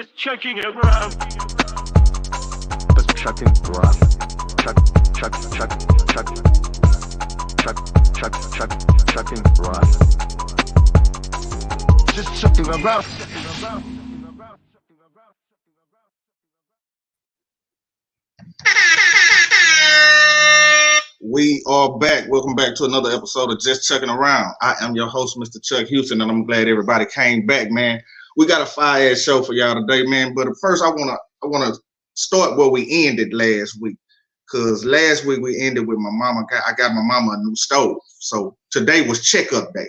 Just checking around. Just checking around. Checking around. Just checking around. We are back. Welcome back to another episode of Just Chucking Around. I am your host, Mr. Chuck Houston, and I'm glad everybody came back, man. We got a fire-ass show for y'all today, man. But first, I wanna start where we ended last week, cause last week we ended with my mama. I got my mama a new stove, so today was checkup day.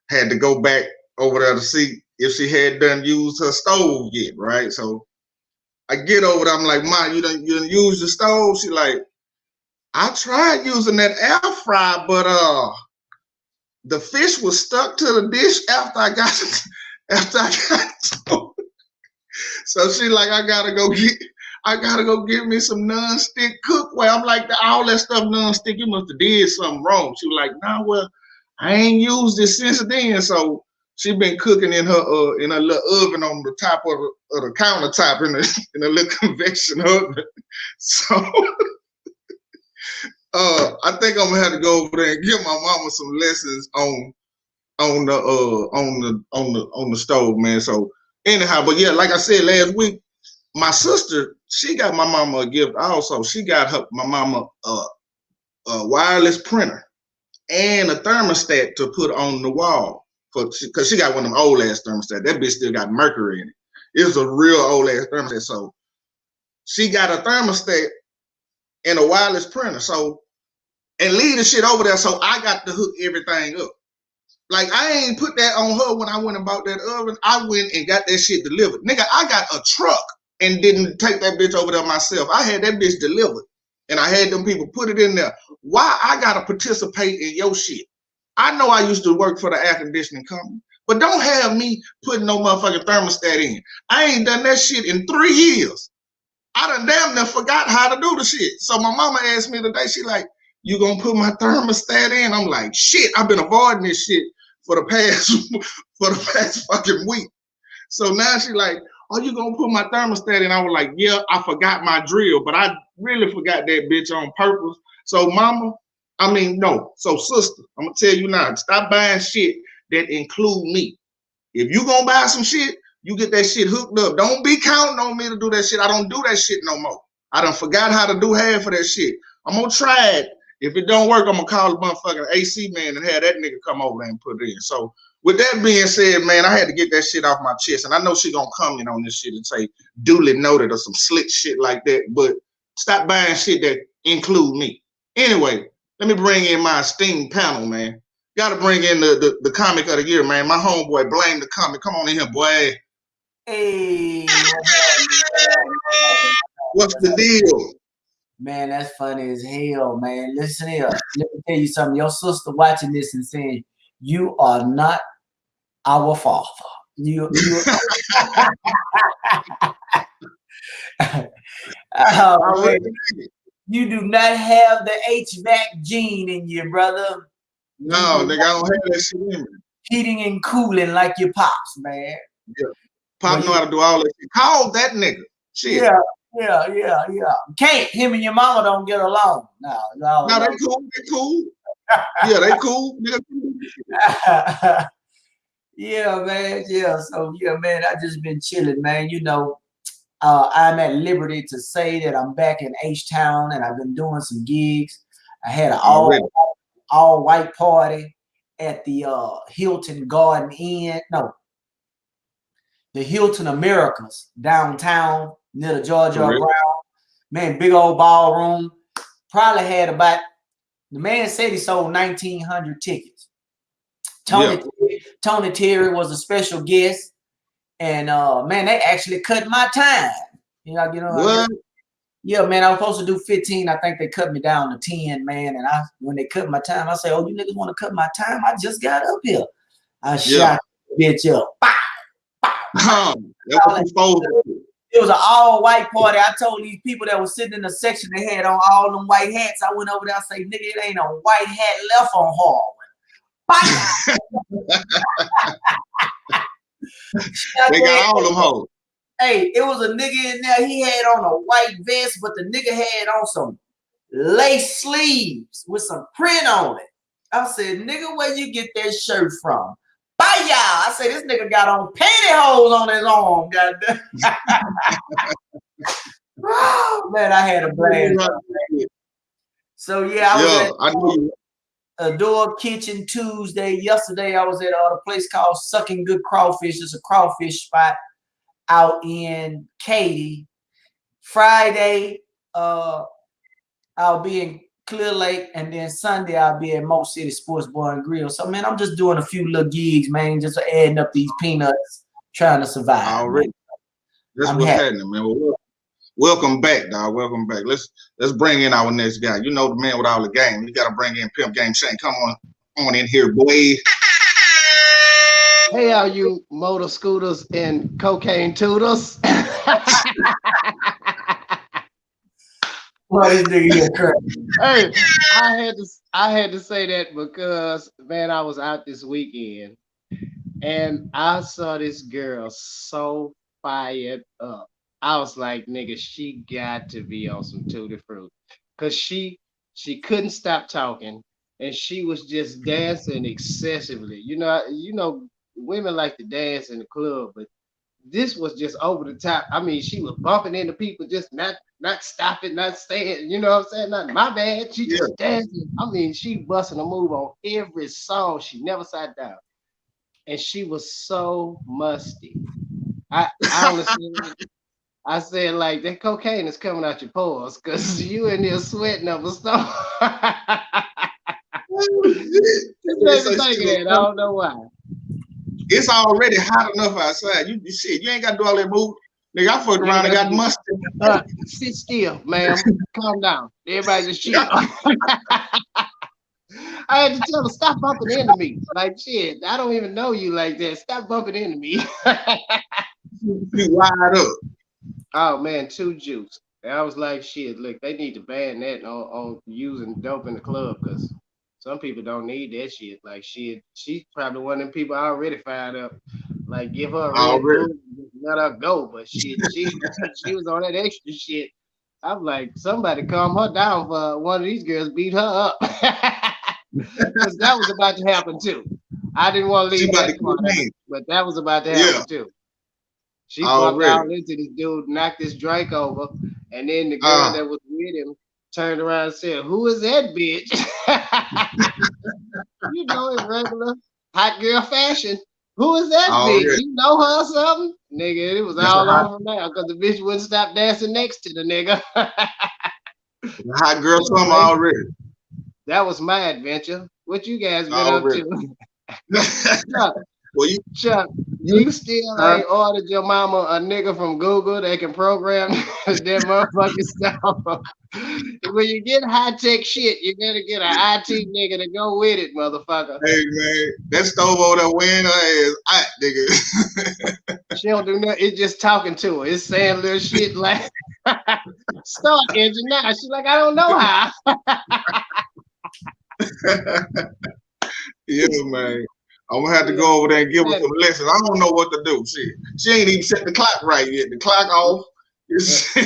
Had to go back over there to see if she had done used her stove yet, right? So I get over there. I'm like, Ma, you done use the stove? She like, I tried using that air fryer, but the fish was stuck to the dish after I got it. So she like, I gotta go get me some non-stick cookware. I'm like, all that stuff non-stick, you must have did something wrong. She was like, nah, well, I ain't used it since then. So she been cooking in her little oven on the top of the countertop in a little convection oven. So I think I'm gonna have to go over there and give my mama some lessons on the stove, man. So anyhow, but yeah, like I said last week, my sister, she got my mama a gift also. She got my mama a wireless printer and a thermostat to put on the wall because she got one of them old ass thermostats. That bitch still got mercury in it. It's a real old ass thermostat. So she got a thermostat and a wireless printer. So and leave the shit over there. So I got to hook everything up. Like I ain't put that on her when I went and bought that oven. I went and got that shit delivered. Nigga, I got a truck and didn't take that bitch over there myself. I had that bitch delivered and I had them people put it in there. Why I gotta participate in your shit? I know I used to work for the air conditioning company, but don't have me putting no motherfucking thermostat in. I ain't done that shit in 3 years. I done damn near forgot how to do the shit. So my mama asked me today, she like, you gonna put my thermostat in? I'm like, shit, I've been avoiding this shit for the past fucking week. So now she like, oh, you gonna put my thermostat in? I was like, yeah, I forgot my drill, but I really forgot that bitch on purpose. So so sister, I'm gonna tell you now, stop buying shit that include me. If you gonna buy some shit, you get that shit hooked up. Don't be counting on me to do that shit. I don't do that shit no more. I done forgot how to do half of that shit. I'm gonna try it. If it don't work, I'm gonna call the motherfucking AC man and have that nigga come over there and put it in. So with that being said, man, I had to get that shit off my chest. And I know she gonna comment on this shit and say duly noted or some slick shit like that. But stop buying shit that include me. Anyway, let me bring in my esteemed panel, man. Gotta bring in the comic of the year, man. My homeboy, Blame the Comic. Come on in here, boy. Hey, What's the deal? man, that's funny as hell, man. Listen here. Let me tell you something. Your sister watching this and saying, you are not our father. You oh, man. You do not have the HVAC gene in you, brother. No, nigga, I don't have that shit in me. Heating and cooling like your pops, man. Yeah. Pop know how to do all that shit. Call that nigga. Shit. Yeah. Can't. Him and your mama don't get along. No, they cool. Yeah, they cool. Yeah, man. Yeah. So yeah, man, I just been chilling, man. You know, I'm at liberty to say that I'm back in H-Town and I've been doing some gigs. I had an all white party at the Hilton Garden Inn. No, the Hilton Americas downtown near the Georgia Brown. Man, big old ballroom. Probably had the man said he sold 1,900 tickets. Tony Terry was a special guest. And man, they actually cut my time. You know what? Yeah, man, I was supposed to do 15. I think they cut me down to 10, man. And when they cut my time, I say, oh, you niggas want to cut my time? I just got up here. I shot the bitch up. Bow. It was an all-white party. I told these people that were sitting in the section they had on all them white hats. I went over there and say, nigga, it ain't a white hat left on Harwin. They got all them hoes. Hey, it was a nigga in there. He had on a white vest, but the nigga had on some lace sleeves with some print on it. I said, nigga, where you get that shirt from? Bye, y'all. I said, this nigga got on pantyhose on his arm. Goddamn. Oh, man, I had a blast. So, yeah, I was at Adore Kitchen Tuesday. Yesterday, I was at a place called Sucking Good Crawfish. It's a crawfish spot out in Katy. Friday, I'll be in Clear Lake, and then Sunday I'll be at Mo City Sports Bar and Grill. So, man, I'm just doing a few little gigs, man, just adding up these peanuts, trying to survive. Already. That's what's happening, man. Well, welcome back, dog. Welcome back. Let's bring in our next guy. You know the man with all the game. You got to bring in Pimp Game Shane. Come on in here, boy. Hey, all you motor scooters and cocaine tutors. Well, this nigga here crazy. Hey, I had to say that because, man, I was out this weekend and I saw this girl so fired up. I was like, nigga, she got to be on some Tutti Fruit, because she couldn't stop talking and she was just dancing excessively. You know, women like to dance in the club, but this was just over the top. I mean, she was bumping into people, just not stopping, not staying. You know what I'm saying? Not my bad. She just dancing. I mean, she busting a move on every song. She never sat down, and she was so musty. I honestly. I said, like, that cocaine is coming out your pores because you in there sweating up a storm. I don't know why. It's already hot enough outside. You ain't got to do all that move. Nigga, I fucked around and got mustard. Sit still, ma'am. Calm down. Everybody just chill. I had to tell her, stop bumping into me. Like, shit, I don't even know you like that. Stop bumping into me. You wide up. Oh man, too juice. And I was like, shit, look, they need to ban that on using dope in the club, because some people don't need that shit. Like, shit, she's probably one of them people already fired up. Like, give her a red bull, let her go. But shit, she was on that extra shit. I'm like, somebody calm her down for one of these girls beat her up. Because that was about to happen too. I didn't want to leave that part out, but that was about to happen too. She walked out into this dude, knocked his drink over, and then the girl that was with him turned around and said, "Who is that bitch?" You know, in regular hot girl fashion. Who is that bitch? You know her or something? Nigga, it was all over from there because the bitch wouldn't stop dancing next to the nigga. Hot girl summer already. That was my adventure. What you guys been up to? Chuck, you still ain't ordered your mama a nigga from Google that can program that motherfucking stuff. When you get high-tech shit, you're gonna get an IT nigga to go with it, motherfucker. Hey man, that stove over there weighing her ass hot, nigga. She don't do nothing, it's just talking to her. It's saying little shit like start engine now. She's like, I don't know how. Yeah, man. I'm gonna have to go over there and give her some lessons. I don't know what to do. She ain't even set the clock right yet. The clock off.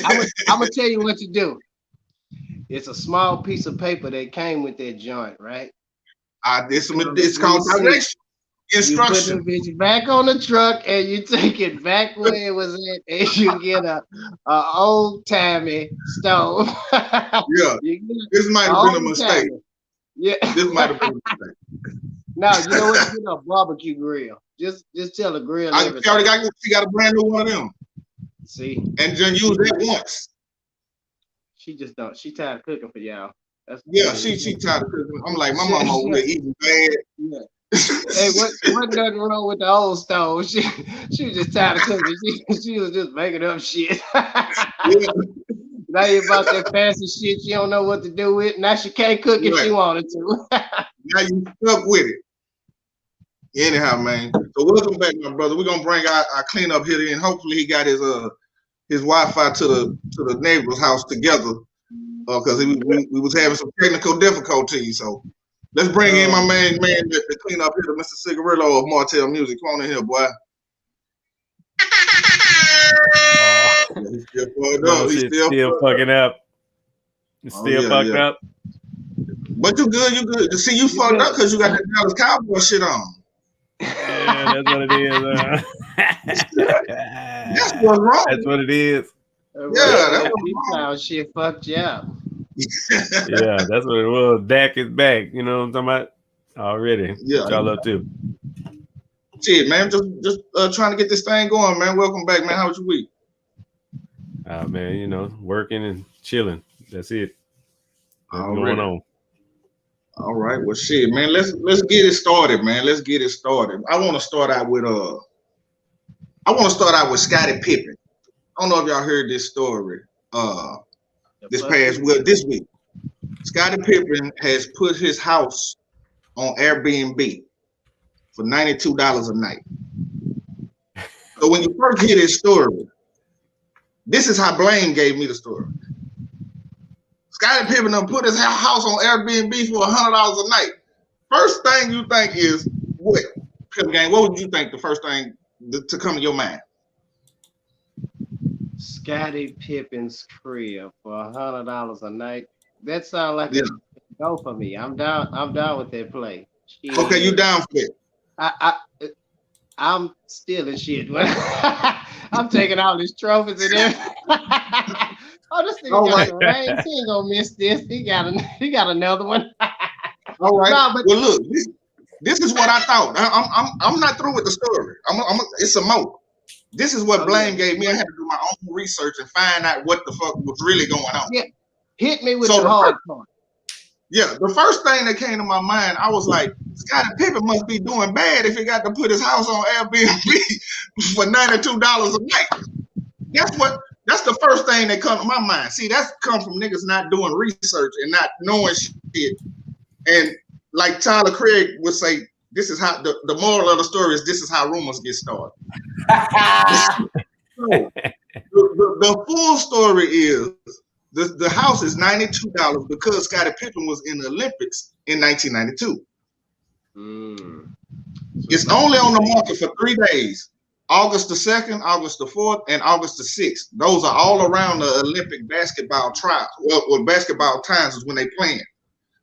I'm gonna tell you what to do. It's a small piece of paper that came with that joint, right? It's called direction. Instruction. You put the bitch back on the truck and you take it back where it was at, and you get a old timey stove. Yeah, this might have been a mistake. Yeah, this might have been a mistake. Now you know what? You know, a barbecue grill. Just tell a grill. She got a brand new one of them. See, and just use that once. She just don't. She tired of cooking for y'all. She tired of cooking. I'm like, my mama over there eating bad. Yeah. Hey, what nothing wrong with the old stove? She was just tired of cooking. She was just making up shit. Now you about that fancy shit she don't know what to do with. Now she can't cook if she wanted to. Now you stuck with it. Anyhow, man. So welcome back, my brother. We're gonna bring our cleanup here in. Hopefully he got his Wi-Fi to the neighbor's house together. Because we was having some technical difficulties. So let's bring in my man to clean up here, Mr. Cigarillo of Martell Music. Come on in here, boy. Still fucked No, up. He shit still still fucked up. fucking up. It's Oh, still yeah, fucked yeah. up. But you good, you good. See, you You fucked good. up because you got that Dallas Cowboy shit on. Yeah, that's what it is. That's what's wrong. That's what it is. Yeah, that's That what's big wrong. clown shit fucked you up. Yeah, that's what it was. Dak is back. You know what I'm talking about? Already. Yeah, What y'all up to? shit, man. Just trying to get this thing going, man. Welcome back, man. How was your week? Man, you know, working and chilling. That's it. Nothing going Already. on. All right. Well, shit, man. Let's get it started, man. Let's get it started. I want to start out with Scottie Pippen. I don't know if y'all heard this story. This week, Scottie Pippen has put his house on Airbnb for $92 a night. So when you first hear this story, this is how Blaine gave me the story. Scottie Pippen done put his house on Airbnb for $100 a night. First thing you think is what? Pip Gang, what would you think the first thing to come to your mind? Scottie Pippen's crib for $100 a night. That sounds like Yeah. a go for me. I'm down. I'm down with that play. Shit. Okay, you down for it? I'm stealing shit. I'm taking all these trophies and everything. Oh, this nigga All got right. some rings. He ain't gonna miss this. He got another one. All right. No, but well, look, this is what I thought. I'm not through with the story. It's a more. This is what Blaine gave me. I had to do my own research and find out what the fuck was really going on. Yeah, hit me with So the hard part. Yeah, the first thing that came to my mind, I was like, Scottie Pippen must be doing bad if he got to put his house on Airbnb for $92 a night. That's the first thing that comes to my mind. See, that's come from niggas not doing research and not knowing shit. And like Tyler Craig would say, this is how the moral of the story is this is how rumors get started. So, the full story is the house is $92 because Scottie Pippen was in the Olympics in 1992. It's only on the market for 3 days. August the 2nd, August the 4th, and August the 6th. Those are all around the Olympic basketball trials. Well, basketball times is when they playing.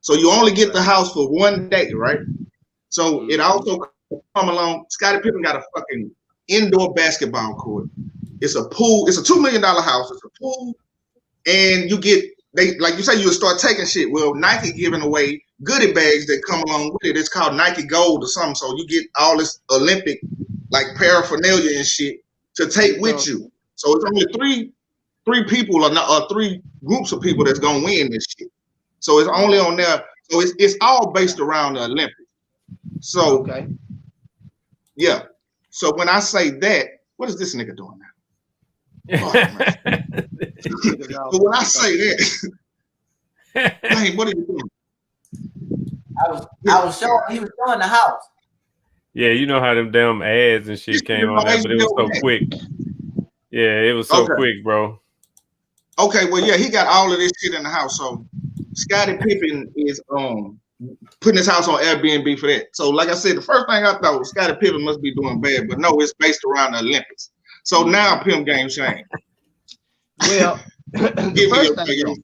So you only get the house for 1 day, right? So it also come along. Scottie Pippen got a fucking indoor basketball court. It's a pool. It's a $2 million house. It's a pool, and you get like you say you'll start taking shit. Well, Nike giving away goodie bags that come along with it. It's called Nike Gold or something. So you get all this Olympic like paraphernalia and shit to take with you. So it's only three people or 3 groups of people that's gonna win this shit. So it's only on there. So it's all based around the Olympics. So yeah. So when I say that, what is this nigga doing now? Oh, but when I say that, hey, what are you doing? I was showing. He was showing the house. Yeah, you know how them damn ads and shit came on that, but it was so quick. Yeah, it was so quick, bro. Okay, well, yeah, he got all of this shit in the house. So Scottie Pippen is putting his house on Airbnb for that. So, like I said, the first thing I thought was Scottie Pippen must be doing bad, but no, it's based around the Olympics. So now Pimp Game Shane. Well, the first thing is,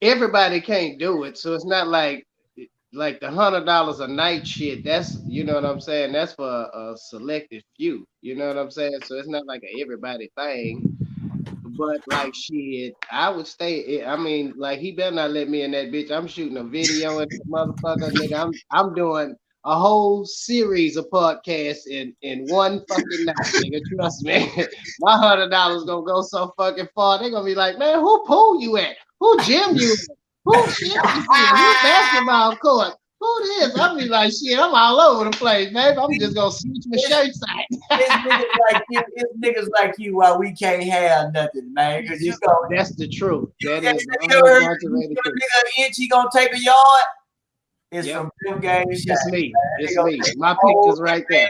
everybody can't do it, so it's not like the $100 a night shit. That's, you know what I'm saying. That's for a selected few. You know what I'm saying. So it's not like a everybody thing. But like shit, I would stay. I mean, like he better not let me in that bitch. I'm shooting a video and motherfucker, nigga. I'm doing a whole series of podcasts in one fucking night, nigga. Trust me. My $100 gonna go so fucking far. They gonna be like, man, who pool you at? Who gym you at? Who shit you at? Who basketball court? Who this? I'll be like, shit, I'm all over the place, babe. I'm just gonna switch my shirt side. It's niggas like you why we can't have nothing, man. Cause you go. That's the truth. That is the nigga inch, he gonna take a yard. It's from Pimp Game. It's me. It's me. My picture's right there.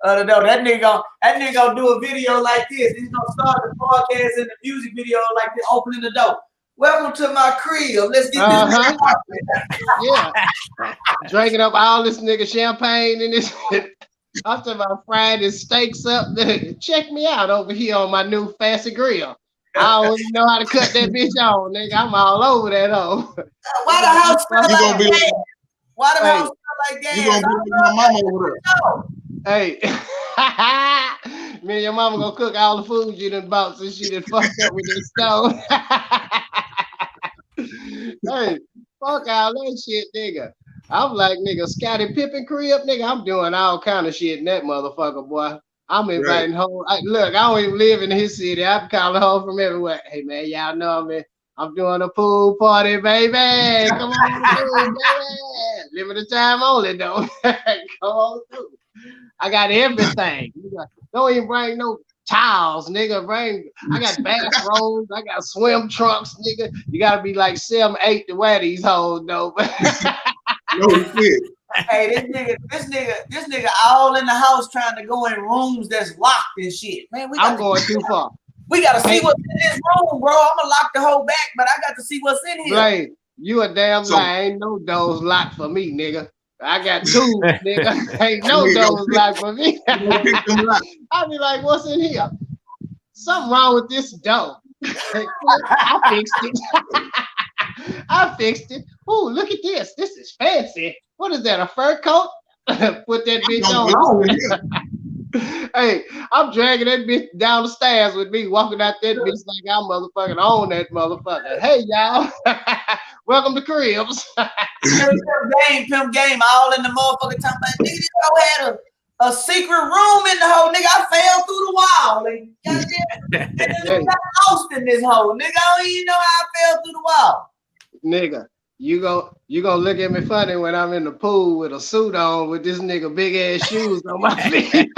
No, that nigga gonna do a video like this. He's gonna start the podcast and the music video like this, opening the door. Welcome to my crib. Let's get this. Yeah. Drinking up all this nigga champagne and this. I'm talking about frying his steaks up. Check me out over here on my new fancy grill. I don't even know how to cut that bitch on, nigga. I'm all over that hoe. Why the house smell You gonna like be gas? Why the Hey. house smell like gas? you gonna be like my mama over there. Hey, me and your mama gonna cook all the food you done bought since she done fucked up with this stove. Hey, fuck all that shit, nigga. I'm like, nigga, Scottie Pippen crib, nigga. I'm doing all kind of shit in that motherfucker, boy. I'm inviting home. Look, I don't even live in his city. I'm calling home from everywhere. Hey, man, y'all know I'm doing a pool party, baby. Come on through, baby. Limited time only, though. Come on through. I got everything. Don't even bring no towels, nigga. I got bathrobes. I got swim trunks, nigga. You gotta be like 7'8" to wear these hoes, though. No shit. Hey, this nigga all in the house trying to go in rooms that's locked and shit. Man, I'm going too far. We gotta see what's in this room, bro. I'm gonna lock the whole back, but I got to see what's in here. Right. You a damn lie. Ain't no doors locked for me, nigga. I got two, nigga. Ain't no doors locked for me. I be like, what's in here? Something wrong with this door. I fixed it. I fixed it. Ooh, look at this. This is fancy. What is that? A fur coat? Put that bitch on. Hey, I'm dragging that bitch down the stairs with me, walking out that bitch like I'm motherfucking on that motherfucker. Hey, y'all. Welcome to Cribs. Pimp game, all in the motherfucking time. Nigga, this hoe had a secret room in the hole. Nigga, I fell through the wall. Like, goddamn, got lost in this hole. Nigga, I don't even know how I fell through the wall. Nigga, you gonna look at me funny when I'm in the pool with a suit on with this nigga big ass shoes on my feet.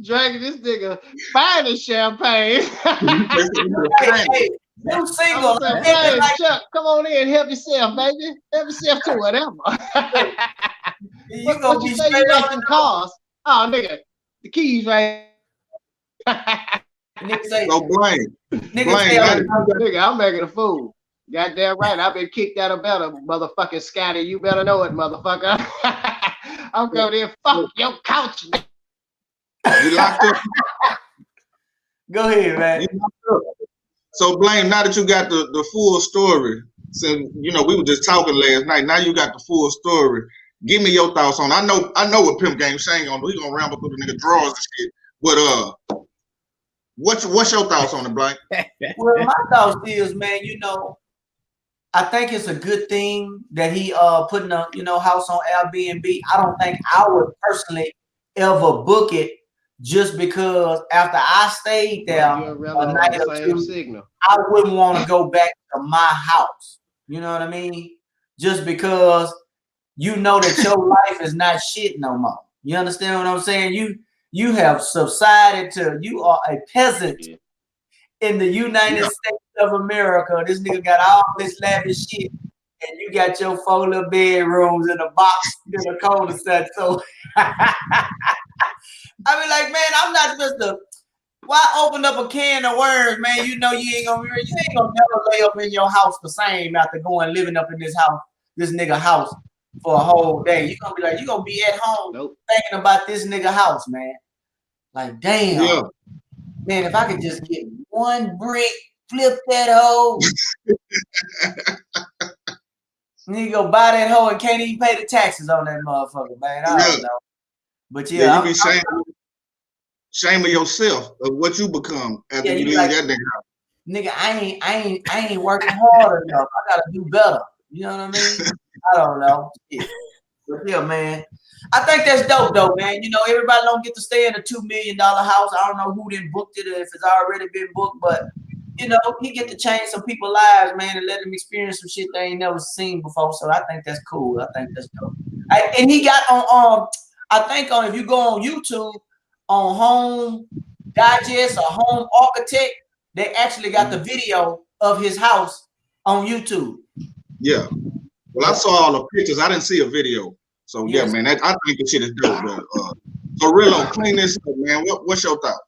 Drinking this nigga finest champagne. Hey, you single. Hey, Chuck, come on in, help yourself, baby. Help yourself to whatever. What you say you got some cars? Oh, nigga, the keys right. Nigga say, So blame. Nigga, I'm making a fool. Goddamn right, I've been kicked out of better, motherfucking Scotty. You better know it, motherfucker. I'm going there, fuck your couch. You locked up. Go ahead, man. So blame. Now that you got the full story, since we were just talking last night. Now you got the full story. Give me your thoughts on. I know what Pimp Game saying on. He gonna ramble through the nigga drawers and shit. But what's your thoughts on it, Blank? Well, my thoughts is, man, I think it's a good thing that he putting a house on Airbnb. I don't think I would personally ever book it just because after I stayed there a night or two, I wouldn't want to go back to my house. You know what I mean? Just because you know that your life is not shit no more. You understand what I'm saying? You have subsided to you are a peasant in the United States of America. This nigga got all this lavish shit, and you got your 4 little bedrooms in a box in a cul-de-sac. So I mean, like, man, I'm not supposed to. Why open up a can of worms, man? You know you ain't gonna never lay up in your house the same after going living up in this nigga house for a whole day. You gonna be at home thinking about this nigga house, man. Like, damn, man, if I could just get one brick, flip that hoe, nigga go buy that hoe and can't even pay the taxes on that motherfucker, man. I don't know. But you be shame of yourself of what you become after you leave that nigga house. Nigga, I ain't working hard enough. I gotta do better. You know what I mean? I don't know. But yeah, man. I think that's dope though, man. Everybody don't get to stay in a $2 million house. I don't know who didn't booked it or if it's already been booked, but he get to change some people's lives, man, and let them experience some shit they ain't never seen before. So I think that's cool. I think that's dope. And he got on I think if you go on YouTube on Home Digest or Home Architect, they actually got the video of his house on YouTube. Yeah. Well, I saw all the pictures. I didn't see a video. So yeah, man, I think the shit is dope. But so Rillo, clean this up, man. What's your thought?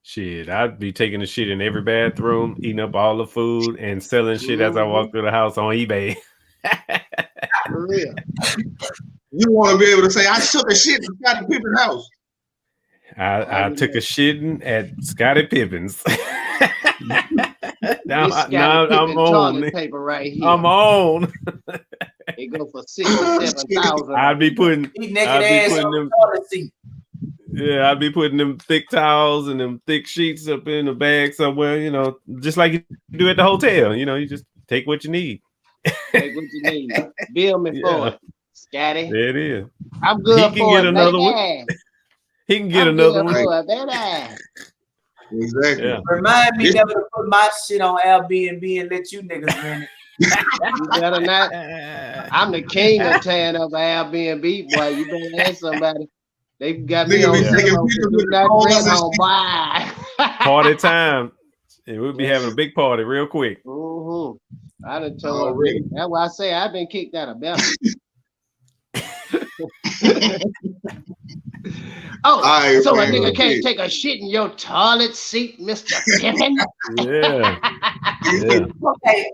Shit, I'd be taking the shit in every bathroom, eating up all the food, and selling shit as I walk through the house on eBay. For real. You want to be able to say, I took a shit inside the people's house. I took a shitting at Scottie Pippen's. This Scottie now I'm Pippen on. toilet paper right here. I'm on. It go for $67,000. I'd be putting naked I'd be ass putting on the them. toilet seat. Yeah, I'd be putting them thick towels and them thick sheets up in the bag somewhere, you know, just like you do at the hotel. You know, you just take what you need. Take what you need. Bill me for Yeah, it, Scotty. there it is. I'm He good can for get it, another one. baby. He can get I'm another good one. for it, baby. Exactly. Yeah. Remind me never to put my shit on Airbnb and let you niggas rent it. You better not. I'm the king of tearing up Airbnb, boy. You better ask somebody. They got me Nigga on be Yeah. taking zero. pictures Do with the not phones rent and home, shit. boy. Party time. And we'll be having a big party real quick. Mm-hmm. I done told Already. them. That's why I say I've been kicked out of Belgium. Oh, Alright, so a man. nigga can't Yeah. take a shit in your toilet seat, Mr. Pippin? Yeah. Yeah. Hey,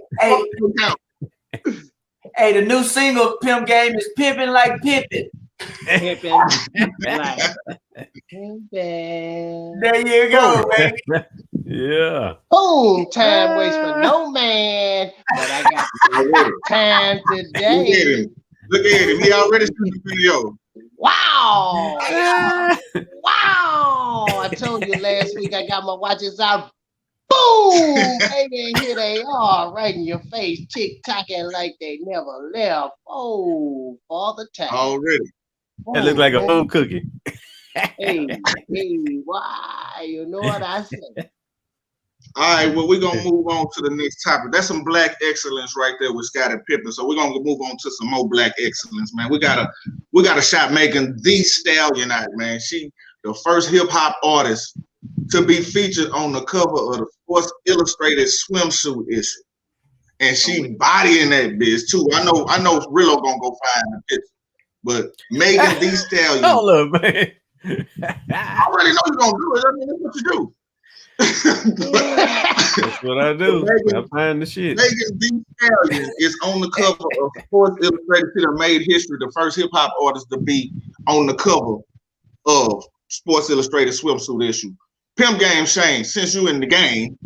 hey, the new single Pimp Game is pimping like Pippin. Pippin. Like, Pippin. There you go, baby. Yeah. Boom, time waits for no man, but I got time Look at today. him. Look at him. He already seen the video. Wow. Wow. I told you last week I got my watches out. Boom, baby, and here they are, right in your face, tick-tocking like they never left. Oh, all the time. Already. That looks like a home cookie. Hey, why? You know what I said? All right, well, we're gonna move on to the next topic. That's some black excellence right there with Scottie Pippen. So we're gonna move on to some more black excellence, man. We got a shot making the Stallion out, man. She the first hip hop artist to be featured on the cover of the Sports Illustrated swimsuit issue. And she bodying that bitch too. I know Rillo gonna go find the picture. But Megan Thee Stallion. Hold up, man. I already know you're gonna do it. I mean, that's what you do. That's what I do. I find the shit. Megan Thee Stallion is on the cover of Sports Illustrated. She done made history, the first hip hop artist to be on the cover of Sports Illustrated swimsuit issue. Pimp Game Shane, since you in the game,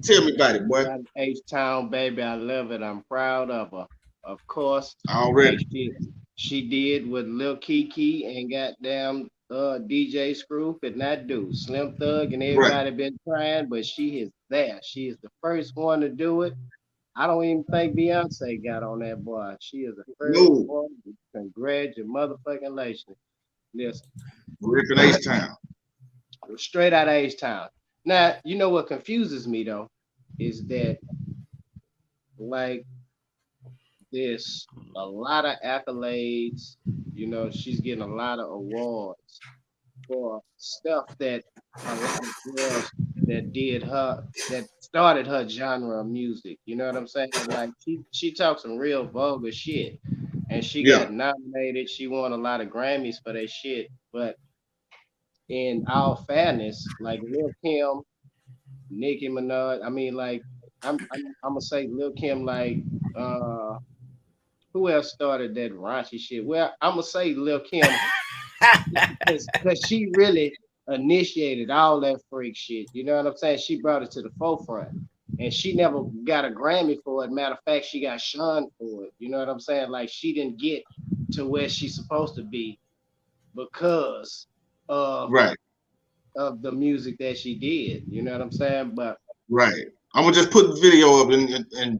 tell me about it, boy. H-Town, baby, I love it. I'm proud of her. Of course, Already. she did what Lil Kiki and goddamn DJ Screw could not do. Slim Thug and everybody been trying, but she is there. She is the first one to do it. I don't even think Beyonce got on that boy. She is the first one. Congratulations. Listen, Ripping H-Town. straight out of H-Town. Now, you know what confuses me though is that like there's a lot of accolades. You know, she's getting a lot of awards for stuff that a lot of girls that started her genre of music. You know what I'm saying? Like she talks some real vulgar shit, and she got nominated. She won a lot of Grammys for that shit. But in all fairness, like Lil Kim, Nicki Minaj, I mean, like I'm gonna say Lil Kim, like who else started that raunchy shit? Well, I'm gonna say Lil Kim because she really initiated all that freak shit. You know what I'm saying? She brought it to the forefront, and she never got a Grammy for it. Matter of fact, she got shunned for it. You know what I'm saying? Like she didn't get to where she's supposed to be because of the music that she did. You know what I'm saying? But I'm gonna just put the video up and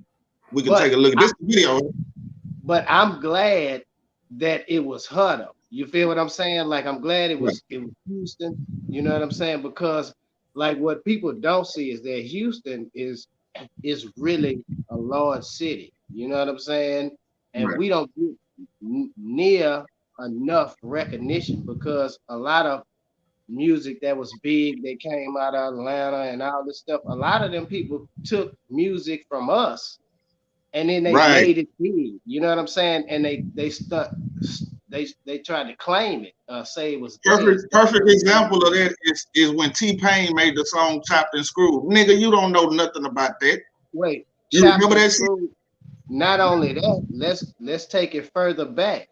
we can take a look at this video. But I'm glad that it was her though. You feel what I'm saying? Like I'm glad it was Houston. You know what I'm saying? Because like what people don't see is that Houston is really a large city. You know what I'm saying? And we don't get near enough recognition because a lot of music that was big that came out of Atlanta and all this stuff, a lot of them people took music from us and then they made it big. You know what I'm saying? And they tried to claim it, say it was perfect example of that is when T-Pain made the song Chopped and Screwed. Nigga, you don't know nothing about that. Wait, you remember that shit? Not only that, let's take it further back.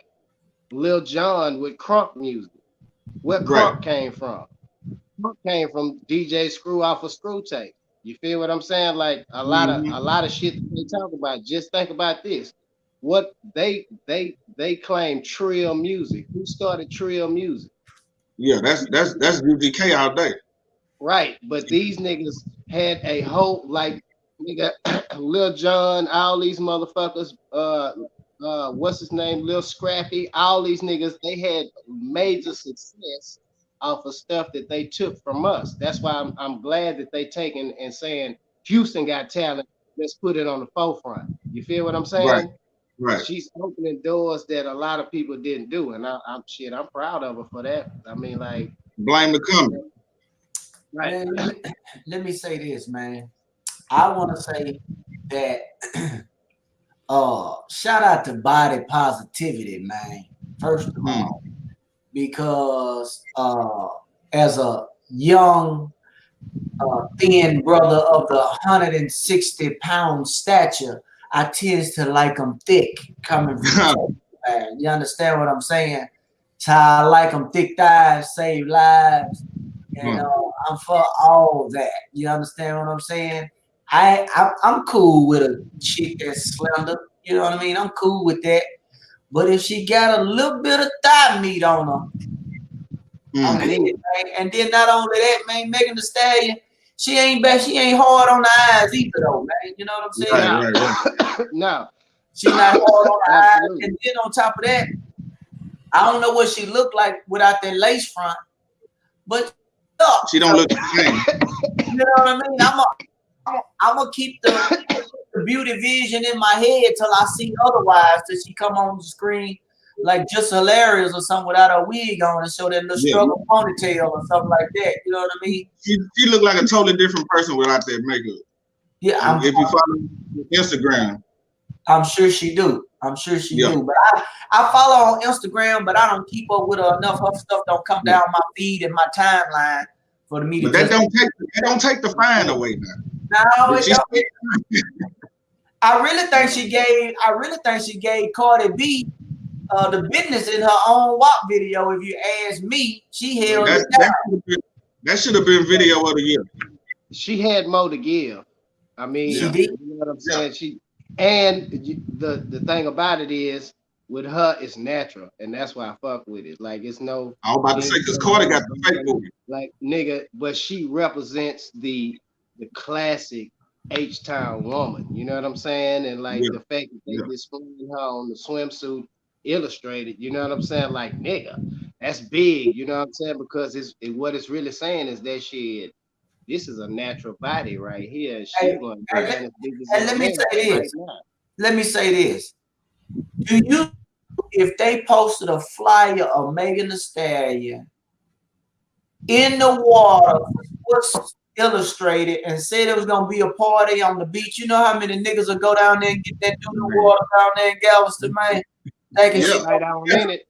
Lil Jon with crunk music. Where crunk came from? came from DJ Screw off of Screw Tape. You feel what I'm saying? Like a Mhm. lot of shit that they talk about. Just think about this. What they claim trill music. Who started trill music? Yeah, that's UGK all day. Right, but these niggas had a whole like nigga Lil Jon, all these motherfuckers, what's his name, Lil Scrappy, all these niggas, they had major success off of stuff that they took from us. That's why I'm glad that they taking and saying Houston got talent. Let's put it on the forefront. You feel what I'm Right, saying? right. She's opening doors that a lot of people didn't do, and I'm shit. I'm proud of her for that. I mean, like, Blame the coming. right. Man, let me say this, man. I want to say that shout out to body positivity, man. First of Hmm. all, because as a young thin brother of the 160-pound stature, I tends to like them thick coming from Texas, man. You understand what I'm saying? So I like them thick thighs, save lives, and I'm for all that. You understand what I'm saying? I'm cool with a chick that's slender. You know what I mean? I'm cool with that. But if she got a little bit of thigh meat on her, I'm with Hmm. it, man. And then not only that, man, Megan Thee Stallion, she ain't bad. She ain't hard on the eyes either, though, man. You know what I'm saying? Right, No, right, right. no, She not hard on the eyes. absolutely. And then on top of that, I don't know what she looked like without that lace front, but up. She don't So look the same. you know what I mean? I'm gonna keep the beauty vision in my head till I see otherwise. Till she come on the screen like just hilarious or something without a wig on and show that little Yeah, struggle ponytail or something like that. You know what I mean? she look like a totally different person without that makeup. Yeah, If you follow Instagram, I'm sure she do. I'm sure she yeah, do. But I follow her on Instagram, but I don't keep up with her enough. Her stuff don't come yeah. down my feed and my timeline for me to But just. that don't take the fine away now. No, But it she's don't. I really think she gave. I really think she gave Cardi B the business in her own WAP video. If you ask me, she held it down. that should have been video of the year. She had more to give. I Yeah, She mean, did. you know what I'm yeah. saying? The thing about it is with her, it's natural, and that's why I fuck with it. Like it's no, I was about she to say ain't because putting Carter on got a the fake brand, booty. like nigga, but she represents the classic H Town woman. You know what I'm saying? And like Yeah, the fact that they yeah. displaying her on the swimsuit illustrated. You know what I'm saying? Like nigga, that's big. You know what I'm saying? Because what it's really saying is that shit. This is a natural body right here. She Hey, one of the and, baddest bitches and in let me America say right this. now. Let me say this. Do you, if they posted a flyer of Megan Thee Stallion in the water, was illustrated, and said it was gonna be a party on the beach, you know how many niggas will go down there and get that new Man. water down there in Galveston, man? Thinking Yeah. she Right on in it.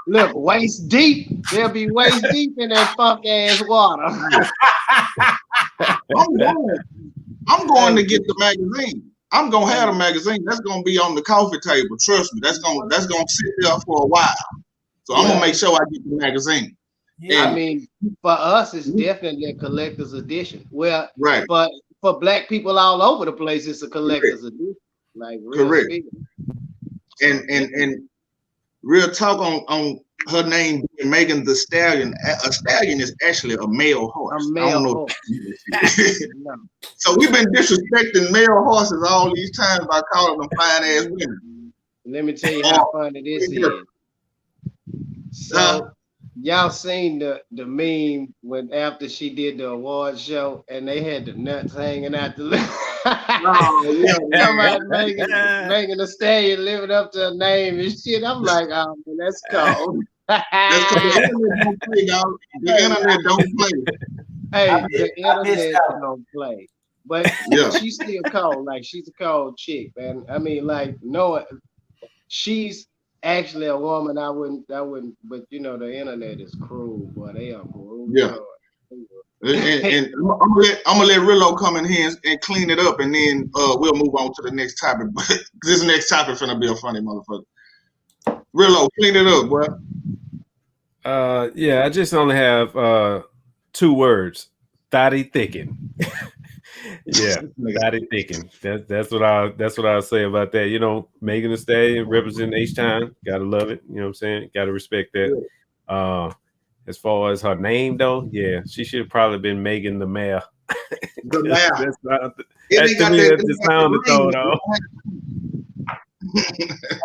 Look, waist deep. They'll be waist deep in that fuck ass water. I'm going. I'm going Hey, to get the magazine. I'm gonna have hey, the magazine. That's gonna be on the coffee table. Trust me. That's gonna sit there for a while. So I'm gonna yeah, make sure I get the magazine. I yeah. And mean, for us, it's definitely a collector's edition. Well, right, for for black people all over the place, it's a correct, collector's edition. Like real correct. speak. And So and definitely, and real talk on her name being Megan the Stallion. A stallion is actually a male a horse. I don't male know. horse. No. So we've been disrespecting male horses all these times by calling them fine ass women. Let me tell you how Oh, funny this is. huh? So y'all seen the meme when after she did the award show and they had the nuts hanging out the Oh yeah, man. somebody making a stallion living up to her name and shit. I'm like, oh man, that's cold. That's because the internet don't play, dog. The internet don't play. Hey, the I missed internet out. don't play. But Yeah, she's still cold. Like she's a cold chick, man. I mean, like, no, she's actually a woman I wouldn't, but you know, the internet is cruel, boy. They are yeah. brutal. And I'm gonna let Rillo come in here and clean it up, and then we'll move on to the next topic. But this next topic finna be a funny motherfucker. Rillo, clean it up, boy. Yeah, I just only have 2 words. Thotty thicken. Yeah, thotty thicken. That's what I say about that. You know, Megan Thee Stallion representing H-Town. Gotta love it. You know what I'm saying? Gotta respect that. As far as her name though, yeah, she should have probably been Megan the Mayor. The math. That's not, It that, ain't to got me, that. that just sounded thrown off.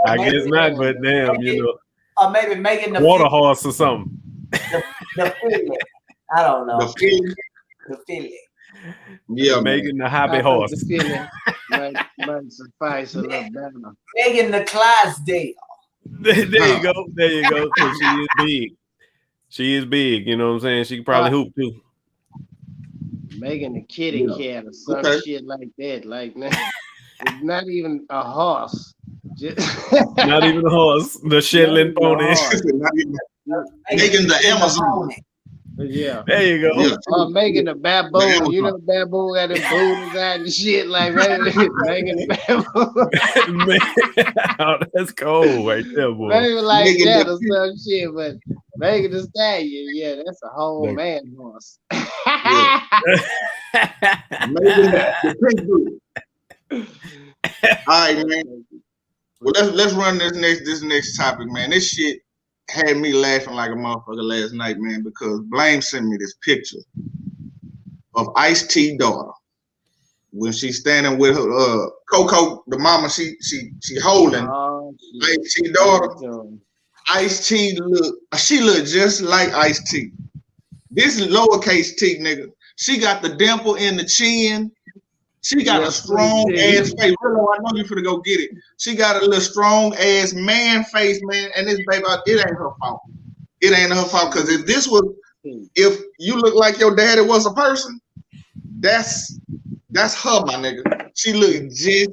I guess not, but damn, you know, Or maybe making the water horse or something. the feeling. I don't know. The feeling. The feeling. Yeah, Megan the I hobby think horse. the feeling might suffice a little better. Megan the Clydesdale. There you go. There you go. 'Cause she is big. She is big. You know what I'm saying? She can probably hoop too. Megan the kitty cat or some shit like that. Like, it's not even a horse. Not even a horse. The Shetland pony. Megan the Amazon. Yeah. There you go. Yeah. Or Megan the baboon. You know, baboon got them boobs out and shit. Like, Megan the baboon. Man, oh, that's cold right there, boy. Maybe like Megan that the- or some shit, but Megan the Stallion, yeah, that's a whole Like- man horse. Megan the pink booty. All right, man. Well, let's run this next topic, man. This shit had me laughing like a motherfucker last night, man, because Blame sent me this picture of Ice-T daughter when she's standing with her Coco, the mama. She holding Ice-T daughter. Ice-T she look just like Ice-T. This is lowercase T, nigga. She got the dimple in the chin. She got a strong ass face. Really, I know you finna go get it. She got a little strong ass man face, man. And this baby, it ain't her fault. It ain't her fault. Cause if you look like your daddy was a person, that's her, my nigga. She look just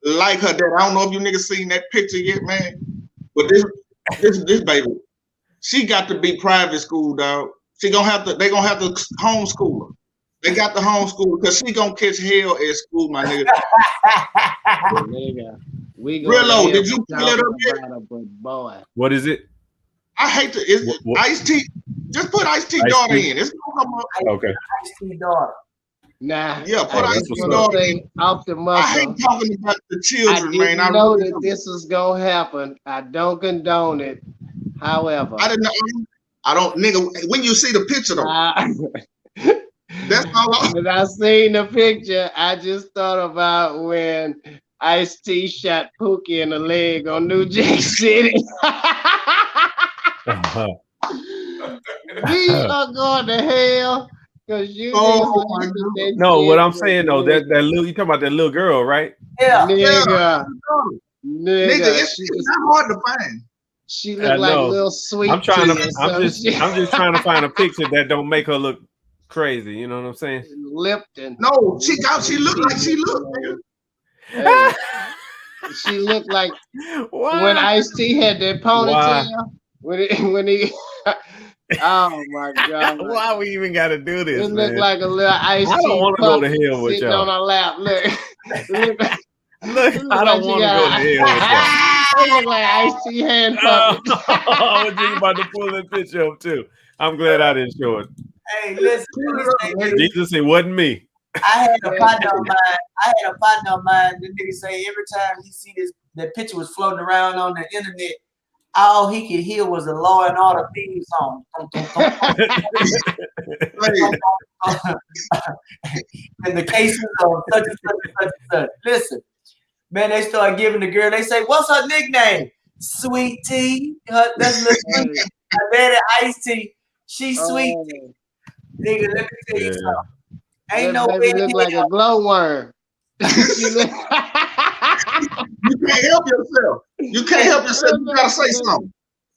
like her dad. I don't know if you niggas seen that picture yet, man. But this baby, she got to be private school, dog. They gonna have to homeschool her. They got the homeschool because she gonna catch hell at school, my nigga. Nigga, we Real, did you pull it up yet? Boy, What is it? I hate to. It's Ice-T. Just put Ice-T daughter in. It's gonna come up. Okay. Ice-T daughter. nah. Yeah, put I Ice-T just daughter say in. off the I muscle. hate talking about the I children, didn't man. know really that this was gonna happen. I don't condone it. However, I didn't know. I don't, nigga. When you see the picture though, that's all. when I seen the picture, I just thought about when Ice-T shot Pookie in the leg on New Jack City. We are going to hell because you No, what I'm saying though, that little, you talking about that little girl, right? Yeah. nigga, It's not hard to find. she looked like know. little sweet. I'm just shit. trying to find a picture that don't make her look crazy. You know what I'm saying? Lipton. No, she looked like she looked, nigga. Hey, she looked like when Ice-T had that ponytail. When he oh my god. Why we even gotta do this? It looked like a little Ice-T I don't want to go to hell with sitting y'all. on her lap. Look. Look, I don't want to go to hell with y'all. It look like Ice-T hand Oh, puppet. I was just about to pull that picture up too. I'm glad I didn't show it. Hey, listen. Jesus, it wasn't me. I had a partner of mine. The nigga say every time he see that picture was floating around on the internet, all he could hear was the Law and Order theme song. And the cases of such and such and such and such. Listen, man, they start giving the girl. They say, "What's her nickname?" Sweet Tea. That's little my daddy Ice-T. She's Sweet Tea. Nigga, let me tell you something. Ain't no way look like a glowworm. You can't help yourself. You can't help yourself. You gotta say something.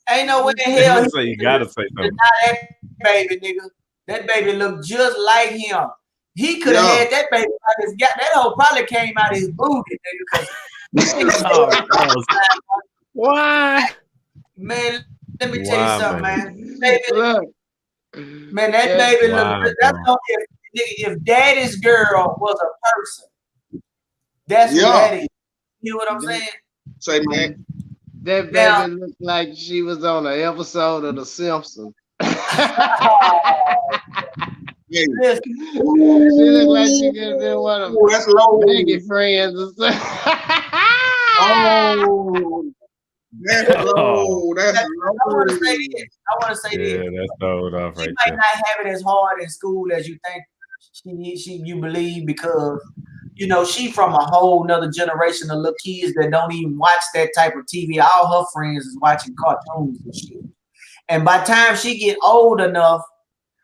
Ain't no way in hell. So you gotta say something. Not that baby, nigga. That baby looked just like him. He could have had that baby out his that whole probably came out of his booty, nigga. Why? Man, let me tell you something, man. Baby, Look. man, that baby looked. That's if daddy's girl was a person, that's what that is. You know what I'm saying? Say, man. That baby looked like she was on an episode of The Simpsons. Hey. Listen, She look like she could have been one of Ooh, that's low. Maggie friends or something. Oh, that's low. That's I want to say low. this. I want to say Yeah, this. that's throwed off She right might there. not have it as hard in school as you think you believe, because she from a whole nother generation of little kids that don't even watch that type of TV. All her friends is watching cartoons and shit. And by the time she get old enough,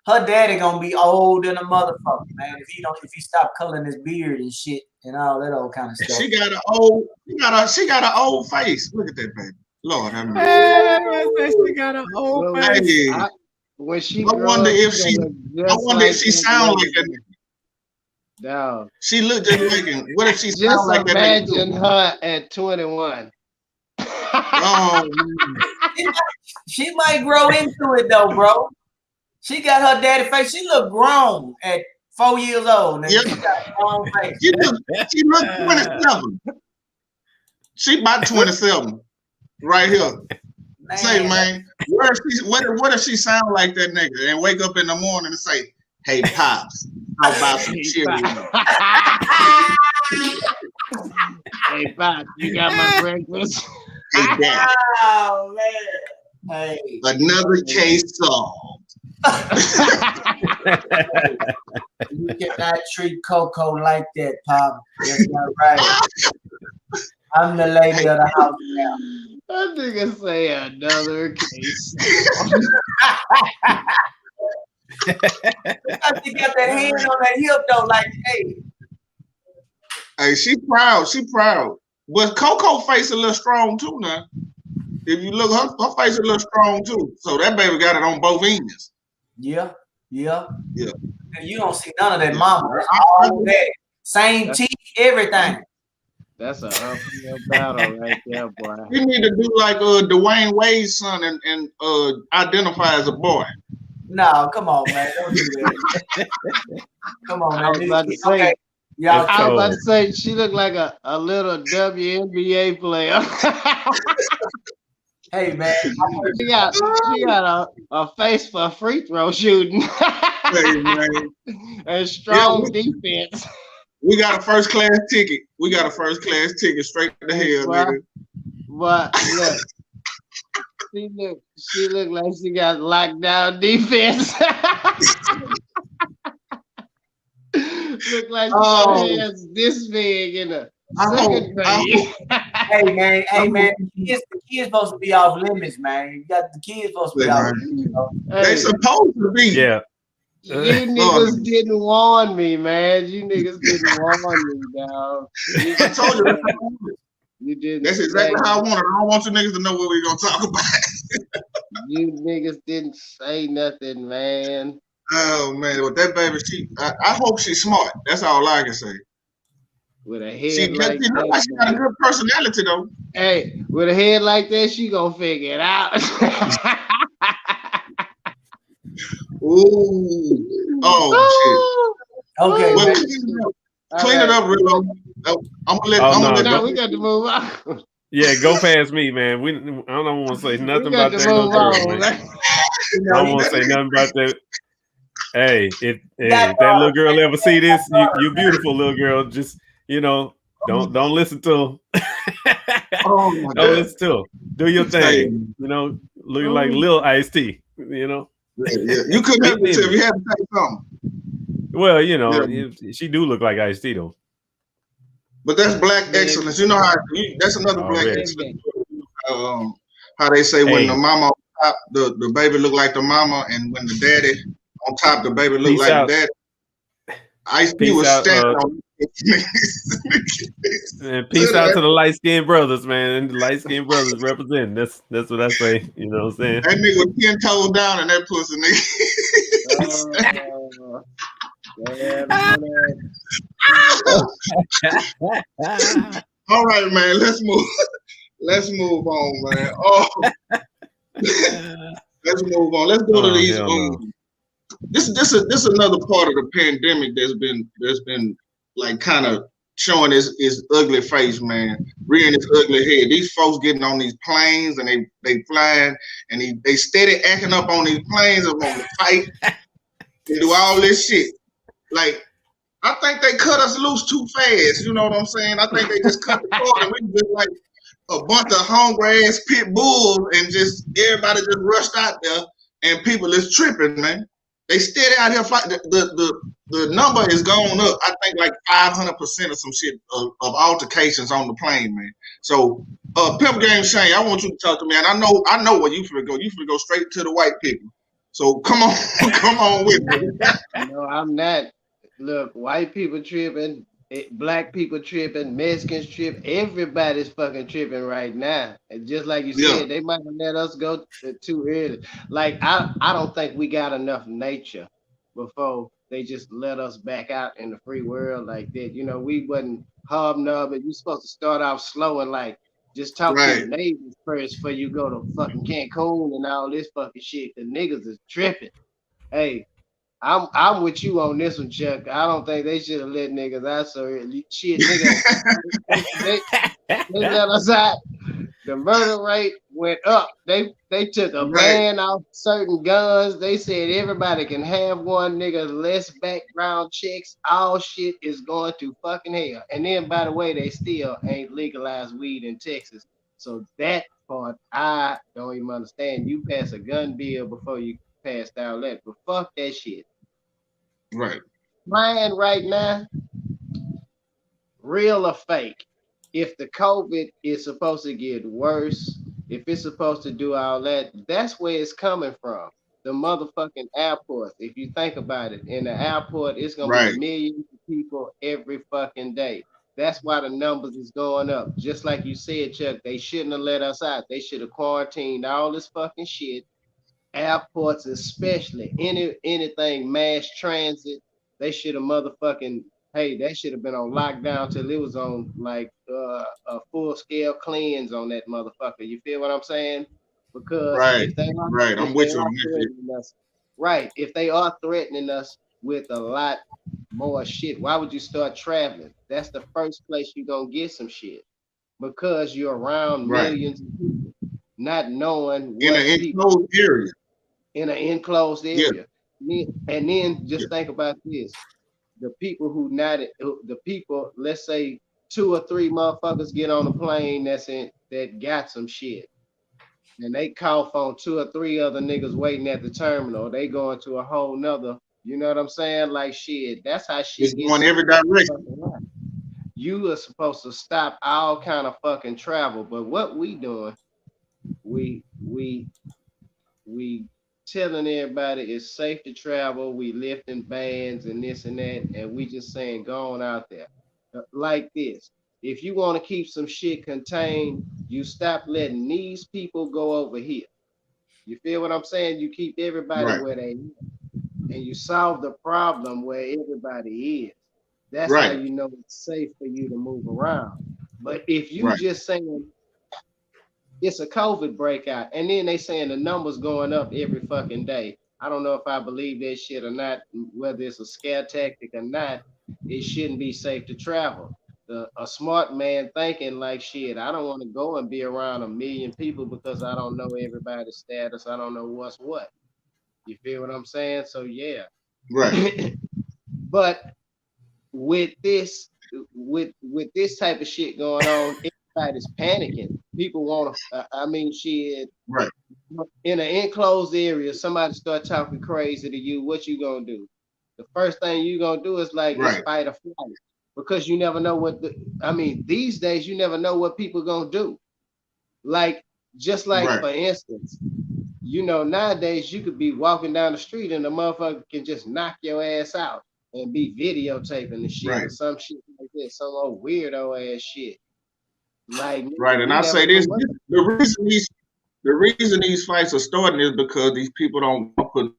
her daddy gonna be old than a motherfucker, man. If he stop coloring his beard and shit and all that old kind of stuff. She got an old face. Look at that baby. Lord have mercy. She got an old Well, face. Hey, when she I grow wonder up, if she she, gonna look I just wonder like if she that sound like lady. that. Dog. She look just like him. What if she Just sound like that nigga imagine too? her at 21. Oh, She might grow into it though, bro. She got her daddy face. She look grown at 4 years old. Nigga. yeah. She got a grown face. She look 27. She about 27 right here. Say, man, what if she sound like that nigga and wake up in the morning and say, "Hey, pops, how about some Cheerios?" Hey, Pop, you got my breakfast? Hey, dad, Oh man. Hey. another case solved. You cannot treat Coco like that, Pop. That's not right. I'm the lady of the house now. That nigga say another case. She got that hand on that hip though, like, hey. Hey, she proud. She proud. But Coco face a little strong too now. If you look, her face a little strong too. So that baby got it on both ends. Yeah. Yeah. And you don't see none of that Yeah. mama. That's all that. Same teeth, everything. That's an uphill battle right there, boy. We need to do like Dwayne Wade's son and identify as a boy. No, come on, man. Don't do that. Come on, man. I was about to say, Okay. Y'all I was about to say she looked like a little WNBA player. Hey man. she got a face for free throw shooting. Hey, man. And strong defense. We got a first class ticket. We got a first class ticket straight to hell, nigga. But look, she look like she got lockdown defense. Look like she has this big in a second grade. Hey man, the kids supposed to be off limits, man. You got the kids supposed to be off limits. They supposed to be. Yeah. You niggas didn't warn me, man. You niggas didn't warn me, dog. I told you. You didn't. That's exactly how I want it. I don't want you niggas to know what we're gonna talk about. You niggas didn't say nothing, man. Oh man, with that baby, I hope she's smart. That's all I can say. With a head She like she that, like she got a good personality though. hey, with a head like that, she gonna figure it out. Ooh. Oh shit. Okay. Well, Man. clean it up real low. I'm gonna let. Oh, I'm no, gonna let Now we got to move on. Yeah, go past me, man. I don't want to say nothing We got about to that little move girl, on, man. man. I don't want to say nothing about that. Hey, if that little girl ever see this, you beautiful little girl. Just don't listen to him. Oh my Don't God. listen to him. Do your thing. Looking like Lil Ice T. Yeah. You couldn't help yourself. You had to say something. Well, she do look like Ice T though. But that's black excellence. You know how that's another black Already. excellence. How they say when the mama on top, the baby look like the mama, and when the daddy on top, the baby look Peace like out. the daddy. Ice T Peace was out, standing on. And peace out to the light skinned brothers, man. The light skinned brothers represent. That's what I say. You know what I'm saying? That nigga was 10 toes down in that pussy, nigga. All right, man. Let's move. Let's move on, man. Oh, let's move on. Let's go to these. This is another part of the pandemic that's been like kind of showing his ugly face, man, rearing his ugly head. These folks getting on these planes and they flying and they steady acting up on these planes and want to fight. and do all this shit. Like, I think they cut us loose too fast. You know what I'm saying? I think they just cut the cord and we just like a bunch of hungry ass pit bulls and just everybody just rushed out there and people is tripping, man. They steady out here fighting. The number is going up. I think like 500% or some shit of altercations on the plane, man. So, Pimp Game Shane, I want you to talk to me, and I know where you finna go. You finna go straight to the white people. So come on, come on with me. No, I'm not. Look, white people tripping, black people tripping, Mexicans tripping. Everybody's fucking tripping right now. And just like you Yeah, said, they might have let us go too early. Like I don't think we got enough nature before they just let us back out in the free world like that. You know, we wasn't hobnobbing. You supposed to start off slow and like just talk to right. your neighbors first before you go to fucking Cancun and all this fucking shit. The niggas is tripping. Hey, I'm with you on this one, Chuck. I don't think they should have let niggas out so early. Shit, nigga, they, they let us out. The murder rate went up. They took a Right, ban off certain guns. They said everybody can have one, nigga. Less background checks. All shit is going to fucking hell. And then, by the way, they still ain't legalized weed in Texas. So that part I don't even understand. You pass a gun bill before you pass all that, but fuck that shit. right, Plan right now, real or fake. If the COVID is supposed to get worse, if it's supposed to do all that, that's where it's coming from. The motherfucking airport. If you think about it, in the airport, it's gonna be right, millions of people every fucking day. That's why the numbers is going up. Just like you said, Chuck, they shouldn't have let us out. They should have quarantined all this fucking shit, airports especially, anything mass transit, they should have motherfucking, hey, that should have been on lockdown till it was on like a full scale cleanse on that motherfucker. You feel what I'm saying? Because right, right. I'm if they with you are on that shit. threatening us, right? If they are threatening us with a lot more shit, why would you start traveling? That's the first place you're gonna get some shit because you're around Right. millions of people, not knowing In an what people enclosed area. in an enclosed Yeah, area. And then yeah, just think about this: the people the people, let's say two or three motherfuckers get on a plane that got some shit, and they cough on two or three other niggas waiting at the terminal. They go into a whole nother. You know what I'm saying? Like shit. That's how it's shit gets going spread. every direction. You are supposed to stop all kind of fucking travel, but what we doing? We we we telling everybody it's safe to travel. We lifting bans and this and that, and we just saying go on out there. Like this. If you want to keep some shit contained, you stop letting these people go over here. You feel what I'm saying? You keep everybody Right, where they are, and you solve the problem where everybody is. That's how right, you know it's safe for you to move around. But if you right, just saying it's a COVID breakout, and then they saying the numbers going up every fucking day. I don't know if I believe that shit or not, whether it's a scare tactic or not. It shouldn't be safe to travel. A smart man thinking like shit. I don't want to go and be around a million people because I don't know everybody's status. I don't know what's what. You feel what I'm saying? So yeah. right, But with this with this type of shit going on, everybody's panicking. People want to. I mean, shit. right, In an enclosed area, somebody start talking crazy to you. What you gonna do? The first thing you gonna do is like it's right, fight or flight because you never know what the. I mean, these days you never know what people gonna do. Like just like right, for instance, nowadays you could be walking down the street and the motherfucker can just knock your ass out and be videotaping the shit right, or some shit like this, some old weirdo ass shit. Like right. And you I never say know this: what. the reason these fights are starting is because these people don't put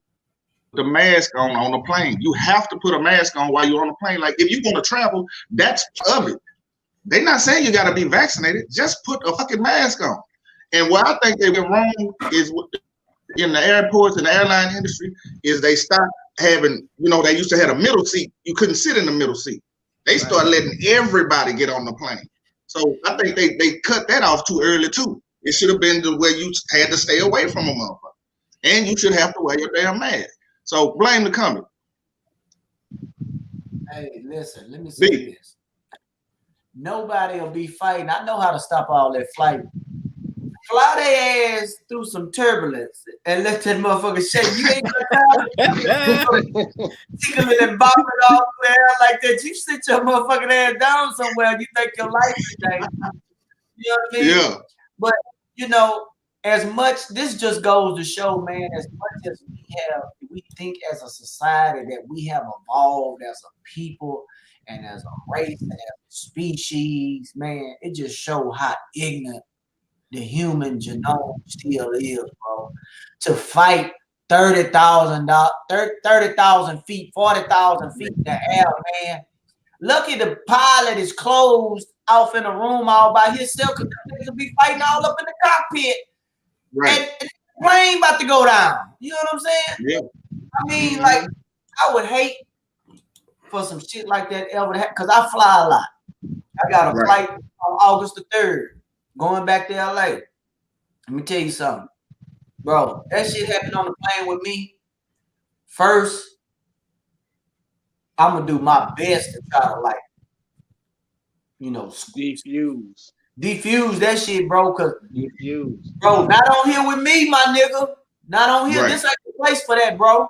the mask on the plane. You have to put a mask on while you're on the plane. Like if you're going to travel, that's part of it. They're not saying you got to be vaccinated. Just put a fucking mask on. And what I think they went wrong is in the airports and the airline industry is they stopped having, they used to have a middle seat. You couldn't sit in the middle seat. They Right. started letting everybody get on the plane. So I think they cut that off too early too. It should have been the way you had to stay away from a motherfucker. And you should have to wear your damn mask. So blame the company. Hey, listen, let me say B. this. Nobody will be fighting. I know how to stop all that flight. Fly their ass through some turbulence and let that motherfucker shake. You ain't got time to tickling and bopping off there like that. You sit your motherfucking ass down somewhere and you think your life is dangerous. You know what I mean? Yeah. But you know, as much this just goes to show, man, as much as we think as a society that we have evolved as a people and as a race and as a species, man, it just shows how ignorant the human genome still is, bro. To fight 30,000 feet, 40,000 feet in the air, man. Lucky the pilot is closed off in a room all by himself because niggas will be fighting all up in the cockpit. Right. And the plane about to go down. You know what I'm saying? Yeah. I mean, like, I would hate for some shit like that ever to happen because I fly a lot. I got a flight on August the 3rd going back to LA. Let me tell you something. Bro, that shit happened on the plane with me. First, I'm gonna do my best to try to, like, you know, defuse that shit, bro. Cause bro, not on here with me, my nigga. Not on here. Right. This ain't the place for that, bro.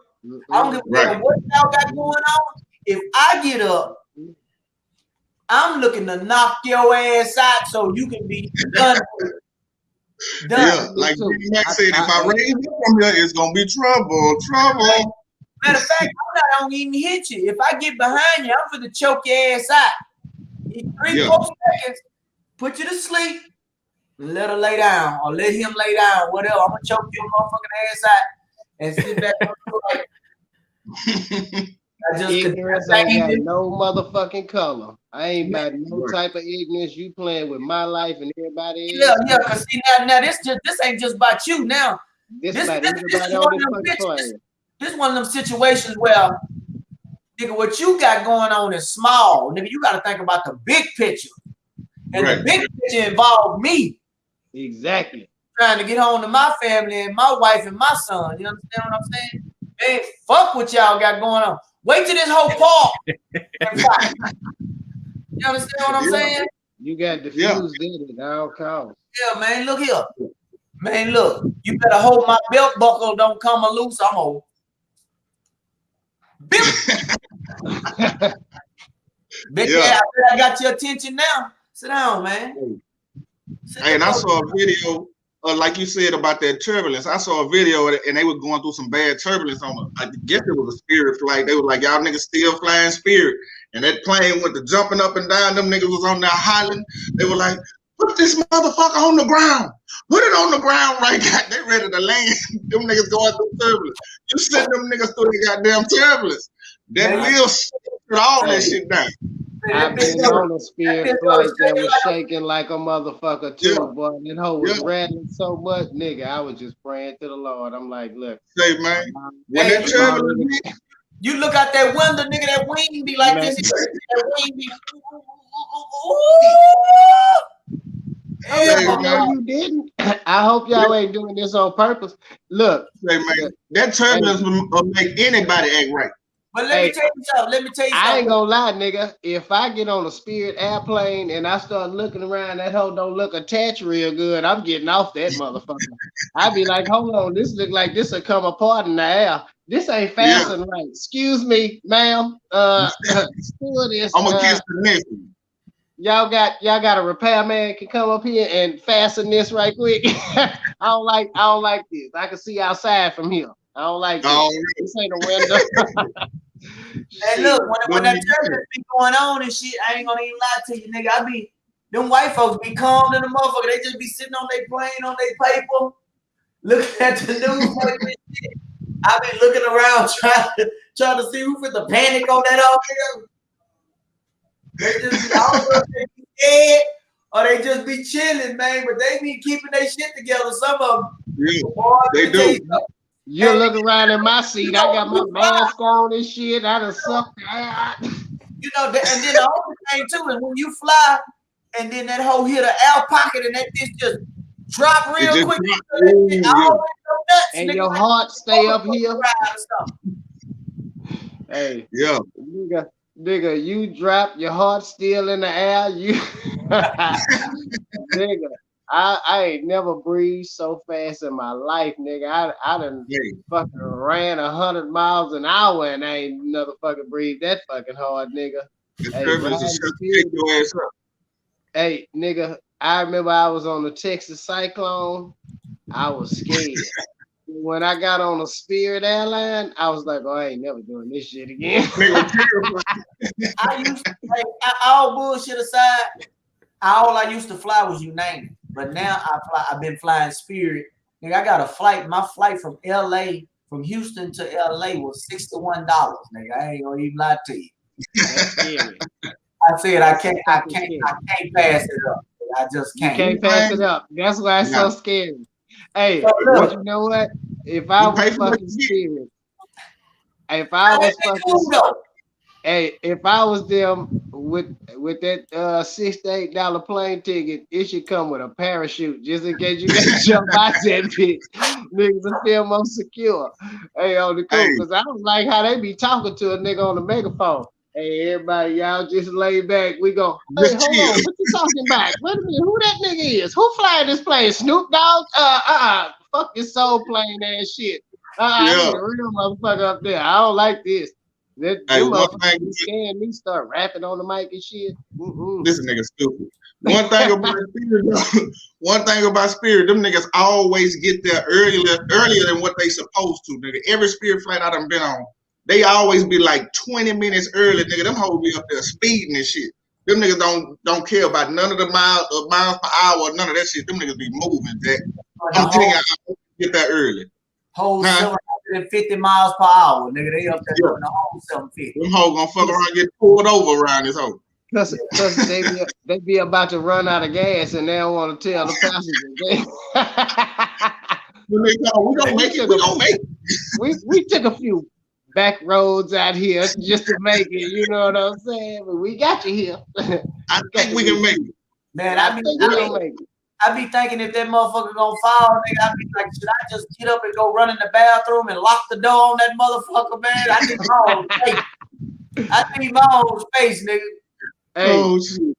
I don't give a damn what y'all got going on. If I get up, I'm looking to knock your ass out so you can be done. Yeah, like Biz Marque said, if I raise you from here, it's gonna be trouble. Matter of fact, I'm not gonna even hit you. If I get behind you, I'm gonna choke your ass out. In 3-4 seconds, put you to sleep, and let her lay down, or let him lay down, whatever. I'm gonna choke your motherfucking ass out and sit back like ignorance ain't got no motherfucking color. I ain't about no type of ignorance. You playing with my life and everybody else. Yeah, cause see now this ain't just about you now. This is one of them situations where, nigga, what you got going on is small. Nigga, you gotta think about the big picture. And the big picture involved me. Exactly. Trying to get home to my family and my wife and my son. You understand what I'm saying? Hey, fuck what y'all got going on. Wait till this whole park and fight. You understand what I'm saying? You got diffused in it at all costs. Yeah, man, look here. Man, look, you better hold my belt buckle don't come loose. I'm old. Big I got your attention now. Sit down, man. Hey, and I saw a video, like you said about that turbulence. I saw a video and they were going through some bad turbulence on I guess it was a Spirit flight. They were like, y'all niggas still flying Spirit. And that plane went to jumping up and down. Them niggas was on there hollering. They were like, put this motherfucker on the ground. Put it on the ground right now. They ready to land. Them niggas going through turbulence. You send them niggas through the goddamn turbulence. That will shut all that shit down. I've been on a Spirit flight that was shaking like a motherfucker too, boy. That hoe was rattling so much, nigga. I was just praying to the Lord. I'm like, look, say, man, when that turbulence, you look out that window, nigga, that wing be like this. That wing be. Hey, no, you didn't. I hope y'all ain't doing this on purpose. Look, say, man, that turbulence will make anybody act right. But let me tell you something. I ain't gonna lie, nigga. If I get on a Spirit airplane and I start looking around, that hoe don't look attached real good, I'm getting off that motherfucker. I be like, hold on, this look like this will come apart in the air. This ain't fastened right. Excuse me, ma'am. Stewardess. I'm gonna kiss the next one. Y'all got a repairman can come up here and fasten this right quick. I don't like this. I can see outside from here. I don't like this. This ain't a window. Hey, look, when that turbulence be going on and shit, I ain't gonna even lie to you, nigga. Them white folks be calm than the motherfucker. They just be sitting on their plane, on their paper, looking at the news like this shit. I be looking around trying to see who fit the panic on that old nigga. They just be be scared or they just be chilling, man. But they be keeping their shit together. Some of them, they do. You look around in my seat. I got my mask on and shit. I done sucked the air. You know, and then the other thing too is when you fly, and then that hoe hit an air pocket, and that bitch just drop real quick. And your heart stay up here. Hey, nigga, you drop your heart still in the air. You, nigga, I ain't never breathed so fast in my life, nigga. I done Hey, fucking ran 100 miles an hour and I ain't never fucking breathed that fucking hard, nigga. the Hey, turbulence is riding shut to take spirit. your ass up. Hey, nigga, I remember I was on the Texas Cyclone. I was scared. When I got on a Spirit airline, I was like, oh, I ain't never doing this shit again. Nigga, terrible. I used to, like, all bullshit aside, all I used to fly was United. But now I've been flying Spirit. Nigga, I got a flight. My flight from LA, from Houston to LA was $61. Nigga, I ain't gonna even lie to you. That's scary. I said That's I fucking scary. can't pass it up. I just You can't. can't pass it up. That's why it's so scary. Hey, So but look, you know what? If I You was pay for what fucking you get. Spirit, if I was fucking, hey, if I was them with that $68 plane ticket, it should come with a parachute just in case you got to jump out that bitch. Niggas will feel more secure. Hey, on the Hey, cool, because I don't like how they be talking to a nigga on the megaphone. Hey, everybody, y'all just lay back. We go, hey, just hold chill. on, what you talking about? Wait a minute, who that nigga is? Who flying this plane? Snoop Dogg? Fuck this soul plane ass shit. I Yeah. need a real motherfucker up there. I don't like this. Them Hey, one motherfuckers thing, be scaring me, start rapping on the mic and shit. this nigga stupid. One thing about Spirit, though, one thing about Spirit, them niggas always get there earlier than what they supposed to, nigga. Every Spirit flight I done been on, they always be like 20 minutes early, nigga. Them hoes be up there speeding and shit. Them niggas don't care about none of the miles per hour, none of that shit. Them niggas be moving, Jack. I'm telling you, I get there early. whole Huh? 750 miles per hour, nigga. They up there Yeah. doing the whole 750. Them hoes gonna fuck around and get pulled over around this hoe. Cause they be about to run out of gas and they don't want to tell the passengers. When they go, we gonna make it, we gonna make it. we took a few back roads out here just to make it. You know what I'm saying? But we got you here. I think we can make it. Man, I think we gonna make it. I be thinking if that motherfucker gonna fall, nigga, I be like, should I just get up and go run in the bathroom and lock the door on that motherfucker, man? I need my own space. I need my own space, nigga. Hey, Oh shit.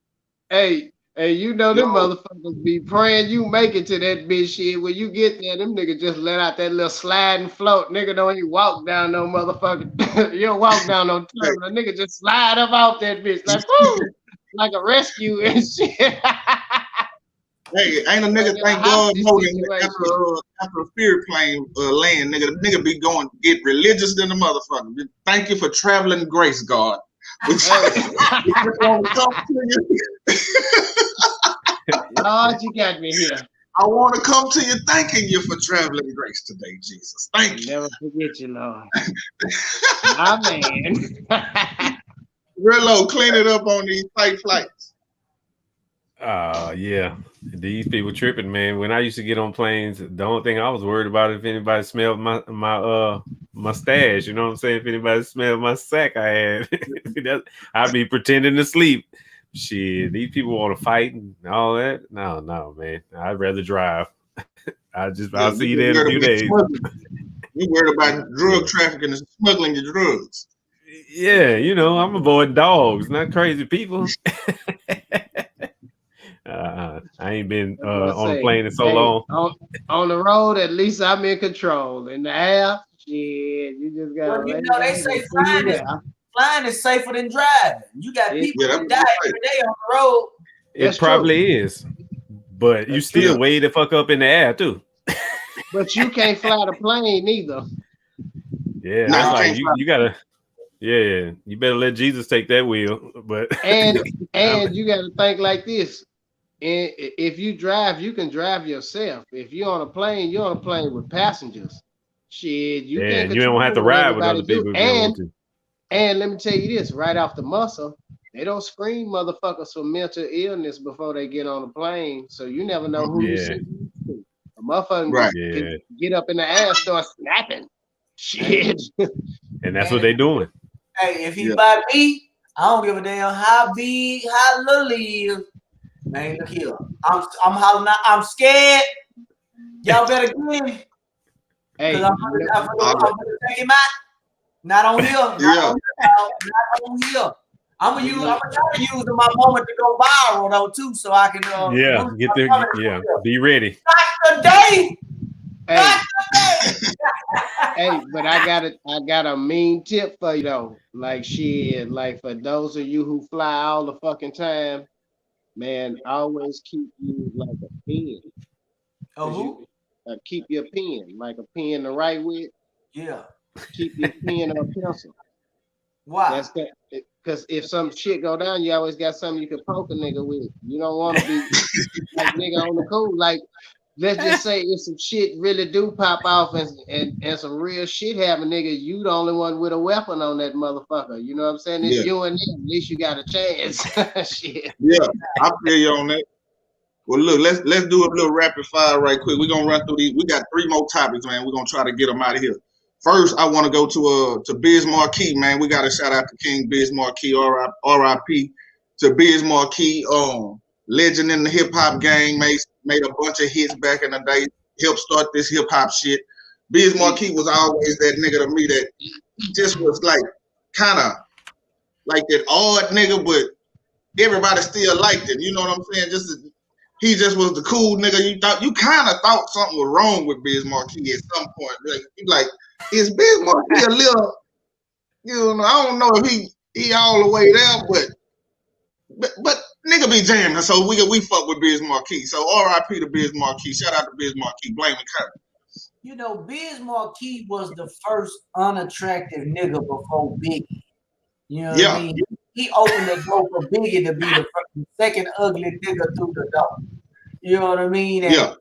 hey, you know them Yo. motherfuckers be praying you make it to that bitch shit. When you get there, them niggas just let out that little slide and float. Nigga don't even walk down no motherfucker. You don't walk down no terminal. Nigga just slide up off that bitch like whoo, like a rescue and shit. Hey, ain't a nigga Like in a thank God hostage more than situation. after a Spirit plane land, nigga. The nigga be going get religious than the motherfucker. Thank you for traveling grace, God. Which Hey. want to come to you. Lord, you got me here. I want to come to you thanking you for traveling grace today, Jesus. Thank you. Never forget you, Lord. My man. Rillo, clean it up on these tight flights. Yeah. These people tripping, man. When I used to get on planes, the only thing I was worried about if anybody smelled my stash. You know what I'm saying? If anybody smelled my sack I had, I'd be pretending to sleep. Shit, these people want to fight and all that. No, man. I'd rather drive. I'll see you there in a few days. You worried about drug trafficking and smuggling your drugs. Yeah, you know, I'm avoiding dogs, not crazy people. I ain't been on a plane in so long. On the road, at least I'm in control. In the air, shit, you just gotta. Well, you know, they say flying is safer than driving. You got people that die every day on the road. It probably is, but you still way the fuck up in the air too. But you can't fly the plane either. Yeah, that's like you gotta. Yeah, you better let Jesus take that wheel. But and you gotta think like this. And if you drive, you can drive yourself. If you're on a plane, you're on a plane with passengers. Shit, you can't. You don't have to ride with other people if you don't want to. And let me tell you this, right off the muscle, they don't screen motherfuckers for mental illness before they get on the plane. So you never know who you see. A motherfucker can get up in the air and start snapping. Shit. And that's what they doing. Hey, if he by me, I don't give a damn how big, how little he is. Man, look here. I'm hollering out. I'm scared. Y'all better get me. Hey, I'm gonna take him out. Not on here. Not on here. I'm gonna try to use my moment to go viral though too, so I can Yeah, boost get my there. comedy Yeah, career. be ready. Not today. Hey, Not today. hey, but I got a mean tip for you though. Like shit, like for those of you who fly all the fucking time, man, always keep you like a pen, Oh, cause you who? keep your pen like a pen to write with. Yeah. Keep your pen or a pencil. Why? That's that. Cause if some shit go down, you always got something you can poke a nigga with. You don't want to be like nigga on the cool. Like let's just say if some shit really do pop off and some real shit happen, nigga, you the only one with a weapon on that motherfucker. You know what I'm saying? It's Yeah, you and them. At least you got a chance. Shit. yeah. I feel you on that. Well, look, let's do a little rapid fire right quick. We're gonna run through these. We got three more topics, man. We're gonna try to get them out of here. First, I want to go to Biz Marque, man. We got to shout out to King Biz Marque, R.I.P. to Biz Marque, legend in the hip hop game, made a bunch of hits back in the day, helped start this hip hop shit. Biz Marque was always that nigga to me that he just was like kind of like that odd nigga, but everybody still liked him. You know what I'm saying? He just was the cool nigga. You kind of thought something was wrong with Biz Marque at some point. Like you like, is Biz Marque a little? You know, I don't know if he all the way there, but nigga be jamming. So we fuck with Biz Marque. So R.I.P. to Biz Marque. Shout out to Biz Marque. Blame Curry. You know, Biz Markie was the first unattractive nigga before Biggie. You know what I Yeah, mean? He opened the door for Biggie to be the second ugly nigga through the door. You know what I mean? And yeah,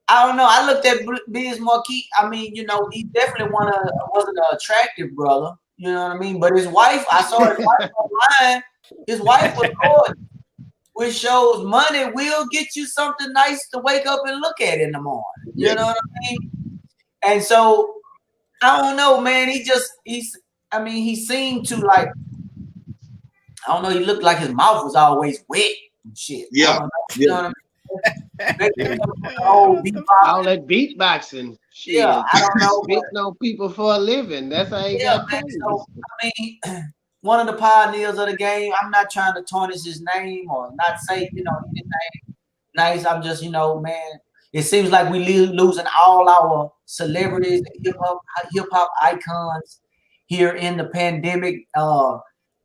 I don't know. I looked at Biz Markie. I mean, you know, he definitely wasn't an attractive brother. You know what I mean? But his wife, I saw his wife online. His wife was gorgeous, which shows money will get you something nice to wake up and look at in the morning. You yeah, know what I mean? And so I don't know, man. I mean, he seemed to like, I don't know, he looked like his mouth was always wet and shit. I yeah, don't know. You know yeah, what I mean? Maybe yeah. it's the whole All beatboxing. that beatboxing Yeah, shit. I don't know. But Spitting on people for a living. That's how he yeah, got man. So, famous. I mean, one of the pioneers of the game, I'm not trying to tarnish his name or not say, you know, anything nice. I'm just, you know, man, it seems like we losing all our celebrities, hip hop icons here in the pandemic.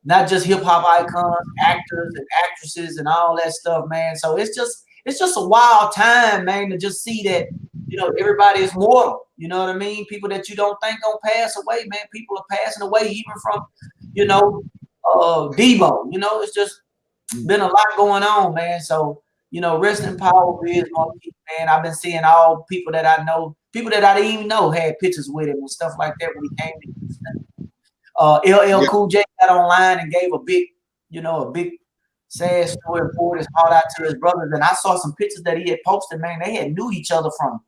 Not just hip hop icons, actors and actresses and all that stuff, man. So it's just a wild time, man, to just see that, you know, everybody is mortal. You know what I mean? People that you don't think gonna pass away, man. People are passing away even from, you know, Debo. You know, it's just been a lot going on, man. So, you know, rest in power, Biz Markie, man. I've been seeing all people that I know, people that I didn't even know had pictures with him and stuff like that when he came to Houston. LL Yeah. Cool J got online and gave a big sad story and poured his heart out to his brothers. And I saw some pictures that he had posted, man. They had knew each other from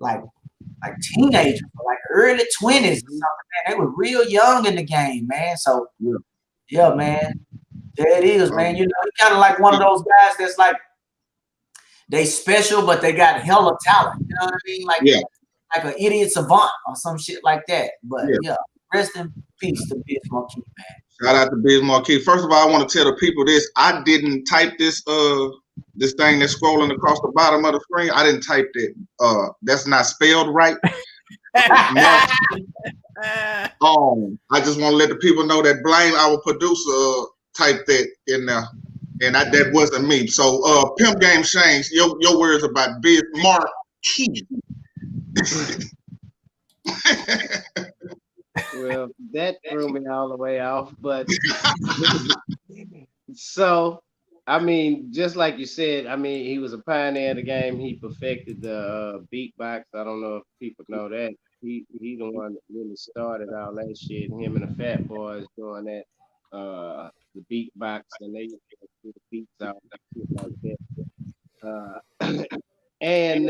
like teenagers, like early 20s or something, man. They were real young in the game, man. So Yeah. yeah, man. There it is, man. Um, You know, he's kind of like one of those guys that's like they special, but they got hella talent. You know what I mean? yeah, Like an idiot savant or some shit like that. But yeah. yeah, rest in peace to Biz Markie, man. Shout out to Biz Marque. First of all, I want to tell the people this. I didn't type this thing that's scrolling across the bottom of the screen. I didn't type that. That's not spelled right. I just want to let the people know that blame our producer typed that in there. And that wasn't me. So Pimp Game Shane's, your words about Biz Marque. Well, that threw me all the way off. But so, I mean, just like you said, I mean, he was a pioneer of the game. He perfected the beatbox. I don't know if people know that. He the one that really started all that shit. Him and the Fat Boys doing that, the beatbox, and they used to do the beats out and shit like that. And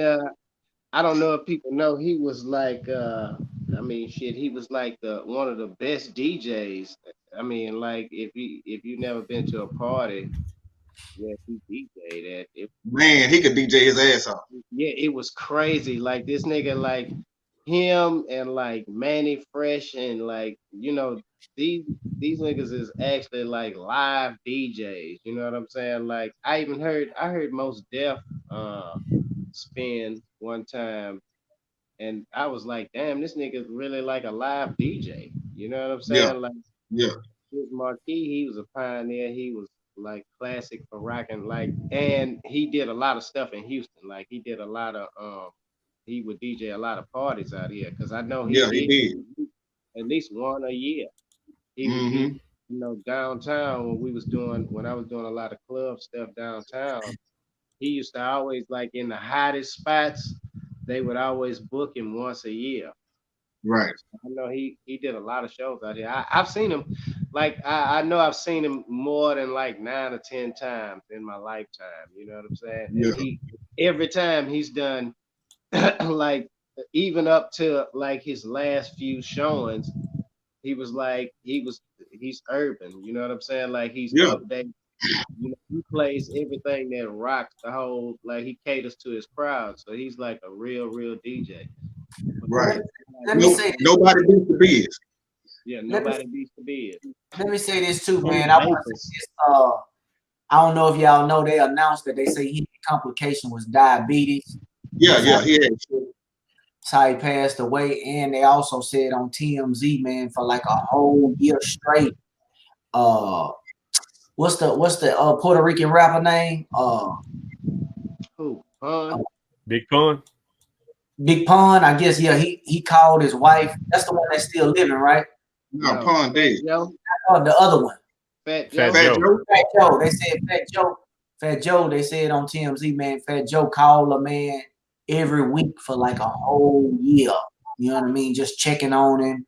I don't know if people know he was like I mean shit, he was like the one of the best DJs. I mean, like if you never been to a party, yeah, he DJ'd that. Man, he could DJ his ass off. Yeah, it was crazy. Like this nigga, like him and like Manny Fresh and like these these niggas is actually like live DJs. You know what I'm saying? Like I heard Most Def spin one time, and I was like, damn, this nigga's really like a live DJ. You know what I'm Yeah, saying? Like yeah, Biz Marque, he was a pioneer. He was like classic for rocking, like, and he did a lot of stuff in Houston. Like he did a lot of he would DJ a lot of parties out here because I know he yeah. He did did. at least one a year. He Mm-hmm. downtown when I was doing a lot of club stuff downtown. He used to always like in the hottest spots. They would always book him once a year. Right. I know he did a lot of shows out here. I've seen him, like I know I've seen him more than like 9 or 10 times in my lifetime. You know what I'm saying? And Yeah. he every time he's done like even up to like his last few showings, he's urban. You know what I'm saying? Like he's Yeah. updated. He plays everything that rocks the whole. Like he caters to his crowd, so he's like a real DJ. But Well, Right. let me No, say this. nobody beats the biz. yeah, Let me nobody beats the bid. let me say this too, And man. the I want to say Lakers. this. I don't know if y'all know they announced that they say his complication was diabetes. Yeah, That's how, yeah. He had. that's how he passed away. And they also said on TMZ, man, for like a whole year straight. Uh, what's the Puerto Rican rapper name? Who? Pun? Big pun. Big Pun. I guess yeah. He called his wife. That's the one that's still living, right? No, No. Pond Fat dead. Joe? The other one. Fat Fat Joe? Fat Joe. Joe. Fat Joe. They said Fat Joe. Fat Joe. They said on TMZ, man. Fat Joe called a man every week for like a whole year. You know what I mean? Just checking on him,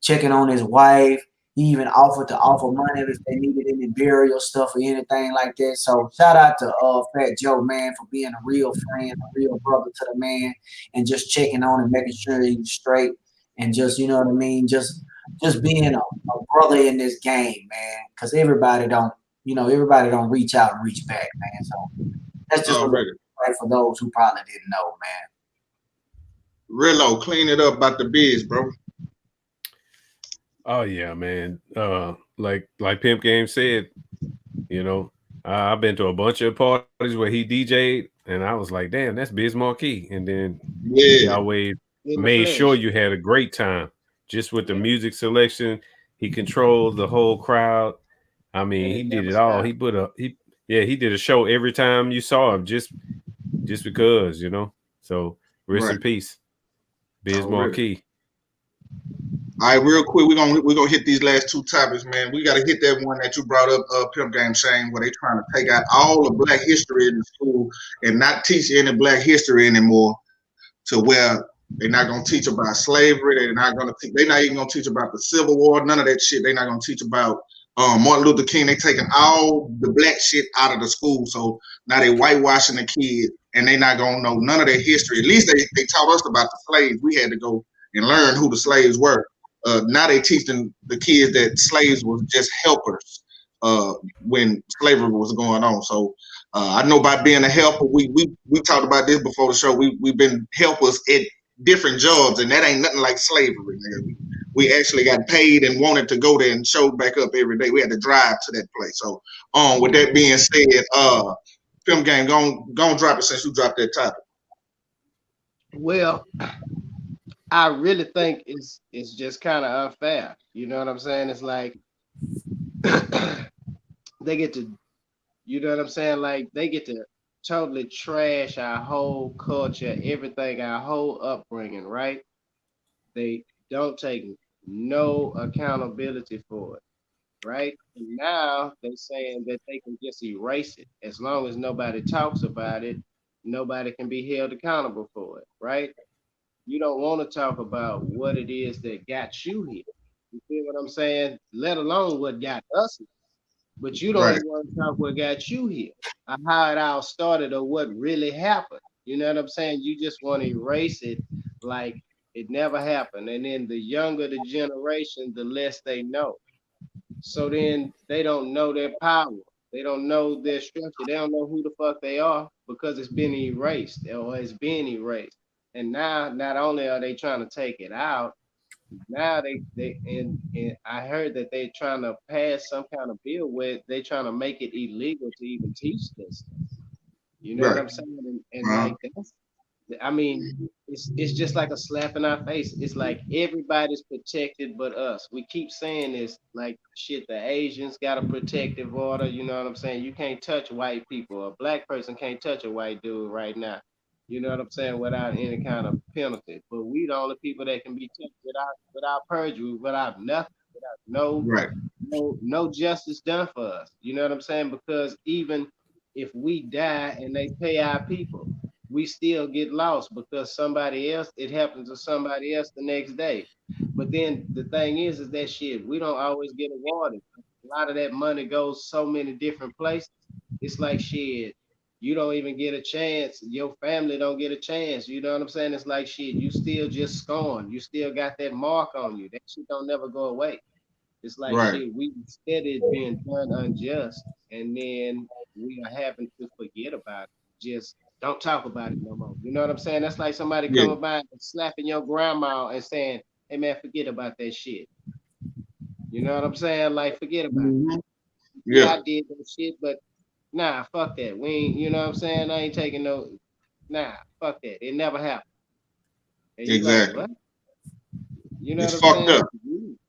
checking on his wife. He even offered to offer money if they needed any burial stuff or anything like that. So shout out to Fat Joe, man, for being a real friend, a real brother to the man, and just checking on him, making sure he's straight, and just you know what I mean, just being a brother in this game, man. Because everybody don't reach out and reach back, man. So that's just a little Already. right for those who probably didn't know, man. Relo, clean it up about the biz, bro. Oh yeah, man. Like Pimp Game said, you know, I've been to a bunch of parties where he DJ'd, and I was like, damn, that's Biz Marquee. And then he Yeah. always In the made sure flesh. you had a great time just with the Yeah. music selection. He controlled the whole crowd. I And mean, it he did never it all. stopped. He did a show every time you saw him, just because, you know. So rest Right. in peace, Biz Already. Marquee. All right, real quick, we're gonna hit these last two topics, man. We gotta hit that one that you brought up, Pimp Game Shane, where they trying to take out all the black history in the school and not teach any black history anymore, to where they're not gonna teach about slavery. They're not even gonna teach about the Civil War. None of that shit. They're not gonna teach about Martin Luther King. They taking all the black shit out of the school. So now they whitewashing the kid, and they not gonna know none of their history. At least they taught us about the slaves. We had to go and learn who the slaves were. Now they teaching the kids that slaves was just helpers when slavery was going on. So I know by being a helper, we talked about this before the show. We've been helpers at different jobs, and that ain't nothing like slavery, man. We actually got paid and wanted to go there and showed back up every day. We had to drive to that place. So, with that being said, Film Game, go drop it since you dropped that topic. Well, I really think it's just kind of unfair. You know what I'm saying? It's like they get to, you know what I'm saying? Like they get to totally trash our whole culture, everything, our whole upbringing, right? They don't take no accountability for it, right? And now they're saying that they can just erase it as long as nobody talks about it. Nobody can be held accountable for it, right? You don't want to talk about what it is that got you here. You feel what I'm saying? Let alone what got us here. But you don't Right, even want to talk what got you here, or how it all started, or what really happened. You know what I'm saying? You just want to erase it like it never happened. And then the younger the generation, the less they know. So then they don't know their power. They don't know their structure. They don't know who the fuck they are because it's been erased or it's been erased. And now, not only are they trying to take it out, now and I heard that they're trying to pass some kind of bill where they're trying to make it illegal to even teach this. You know what Right. I'm saying? And Uh-huh. like that's, I mean, it's just like a slap in our face. It's like everybody's protected but us. We keep saying this, like shit. The Asians got a protective order. You know what I'm saying? You can't touch white people. A black person can't touch a white dude right now. You know what I'm saying? Without any kind of penalty. But we the only people that can be touched without perjury, without nothing, without Right. no justice done for us. You know what I'm saying? Because even if we die and they pay our people, we still get lost because somebody else, it happens to somebody else the next day. But then the thing is that shit, we don't always get awarded. A lot of that money goes so many different places. It's like shit. You don't even get a chance. Your family don't get a chance. You know what I'm saying? It's like shit. You still just scorned. You still got that mark on you. That shit don't never go away. It's like Right. shit, we instead being done unjust, and then we are having to forget about it. Just don't talk about it no more. You know what I'm saying? That's like somebody Yeah. coming by and slapping your grandma and saying, "Hey man, forget about that shit." You know what I'm saying? Like forget about it. Mhm. Yeah, Yeah. I did that shit, but nah, fuck that. We ain't. You know what I'm saying? I ain't taking no. Nah, fuck that. It never happened. And you like Exactly. what? You know what It's I'm fucked saying? up.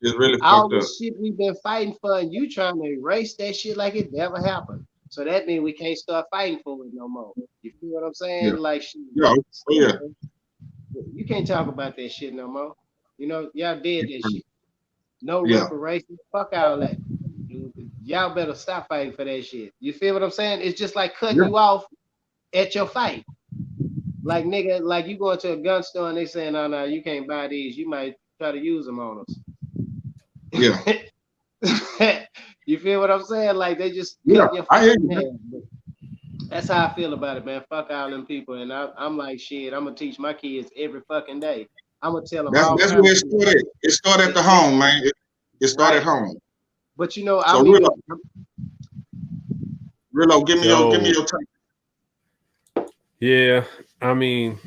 It's really All fucked the up. shit we've been fighting for, and you trying to erase that shit like it never happened. So that means we can't start fighting for it no more. You feel what I'm Yeah. saying? Like shit, Yeah. Oh, yeah. you can't talk about that shit no more. You know, y'all did that shit. No Yeah. reparations. Fuck all that. Y'all better stop fighting for that shit. You feel what I'm saying? It's just like cutting Yeah. you off at your fight. Like nigga, like you going to a gun store and they saying, "Oh no, you can't buy these. You might try to use them on Yeah. us." You feel what I'm saying? Like they just Yeah. cutting your I fight hear in you, man. half. But that's how I feel about it, man. Fuck all them people. And I'm like, shit, I'm gonna teach my kids every fucking day. I'm gonna tell them all That's where kinds it of shit. started. It started at the It- home, man. It started at right. home. But you know, So I'm even Real, give me So your take. yeah, I mean,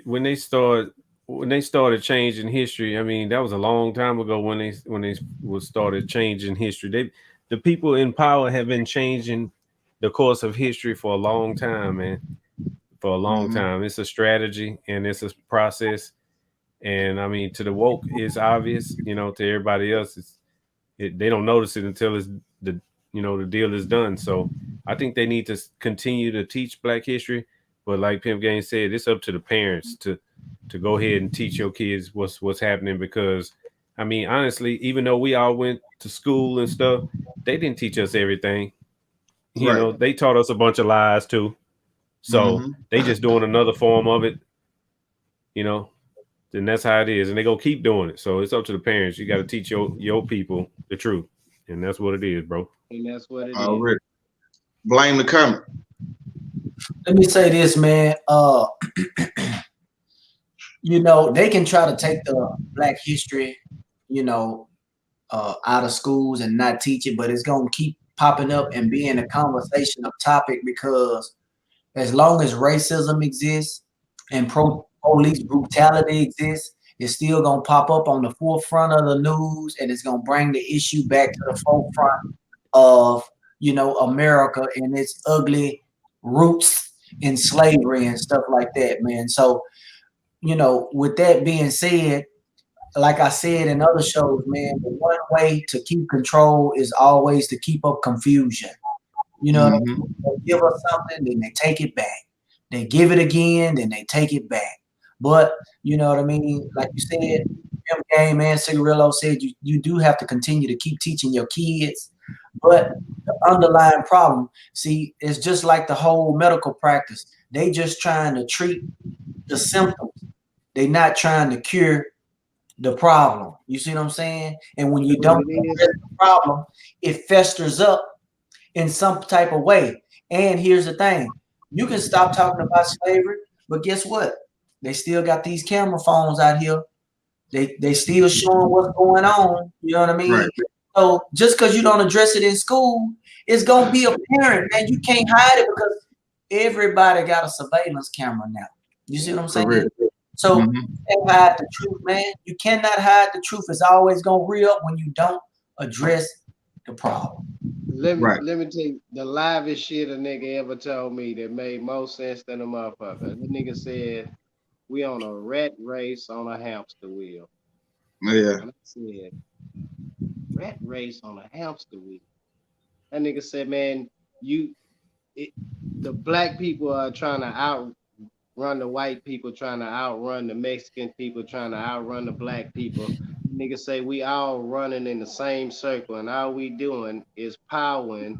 when they started changing history, I mean, that was a long time ago when they was started changing history. The people in power have been changing the course of history for a long time, man. For a long Hmm. time. It's a strategy and it's a process. And I mean, to the woke, it's obvious. To everybody else, they don't notice it until it's the deal is done. So I think they need to continue to teach Black history, but like Pimp Game said, it's up to the parents to go ahead and teach your kids what's happening, because I mean, honestly, even though we all went to school and stuff, they didn't teach us everything. Right. They taught us a bunch of lies too. So Hmm. they just doing another form of it, you know. Then that's how it is, and they gonna keep doing it. So it's up to the parents. You got to teach your people the truth, and that's what it is, bro. and that's what it is. Already. Blame the comment. Let me say this, man. They can try to take the Black history, you know, out of schools and not teach it, but it's gonna keep popping up and being a conversation of topic because as long as racism exists and police brutality exists, it's still gonna pop up on the forefront of the news, and it's gonna bring the issue back to the forefront of America and its ugly roots in slavery and stuff like that, man. So with that being said, like I said in other shows, man, the one way to keep control is always to keep up confusion. You know what I Hmm. mean? They give us something, then they take it back. They give it again, then they take it back. But you know what I mean? Like you said, Pimp Game and Cigarillo said you do have to continue to keep teaching your kids. But the underlying problem, see, it's just like the whole medical practice. They just trying to treat the symptoms. They not trying to cure the problem. You see what I'm saying? And when You know you what don't it is? address the problem, it festers up in some type of way. And here's the thing: you can stop talking about slavery, but guess what? They still got these camera phones out here. They still showing what's going on. You know what I Right. mean? So just because you don't address it in school, it's gonna be apparent, man. You can't hide it because everybody got a surveillance camera now. You see what I'm saying? Correct. So Mhm. you can't hide the truth, man. You cannot hide the truth. It's always gonna real when you don't address the problem. Right. Let me tell you the livest shit a nigga ever told me that made more sense than a motherfucker. The nigga said we on a rat race on a hamster wheel. Yeah. And I said, rat race on a hamster wheel. That nigga said, man, you it, the black people are trying to outrun the white people, trying to outrun the Mexican people, trying to outrun the black people. Nigga say we all running in the same circle, and all we doing is powering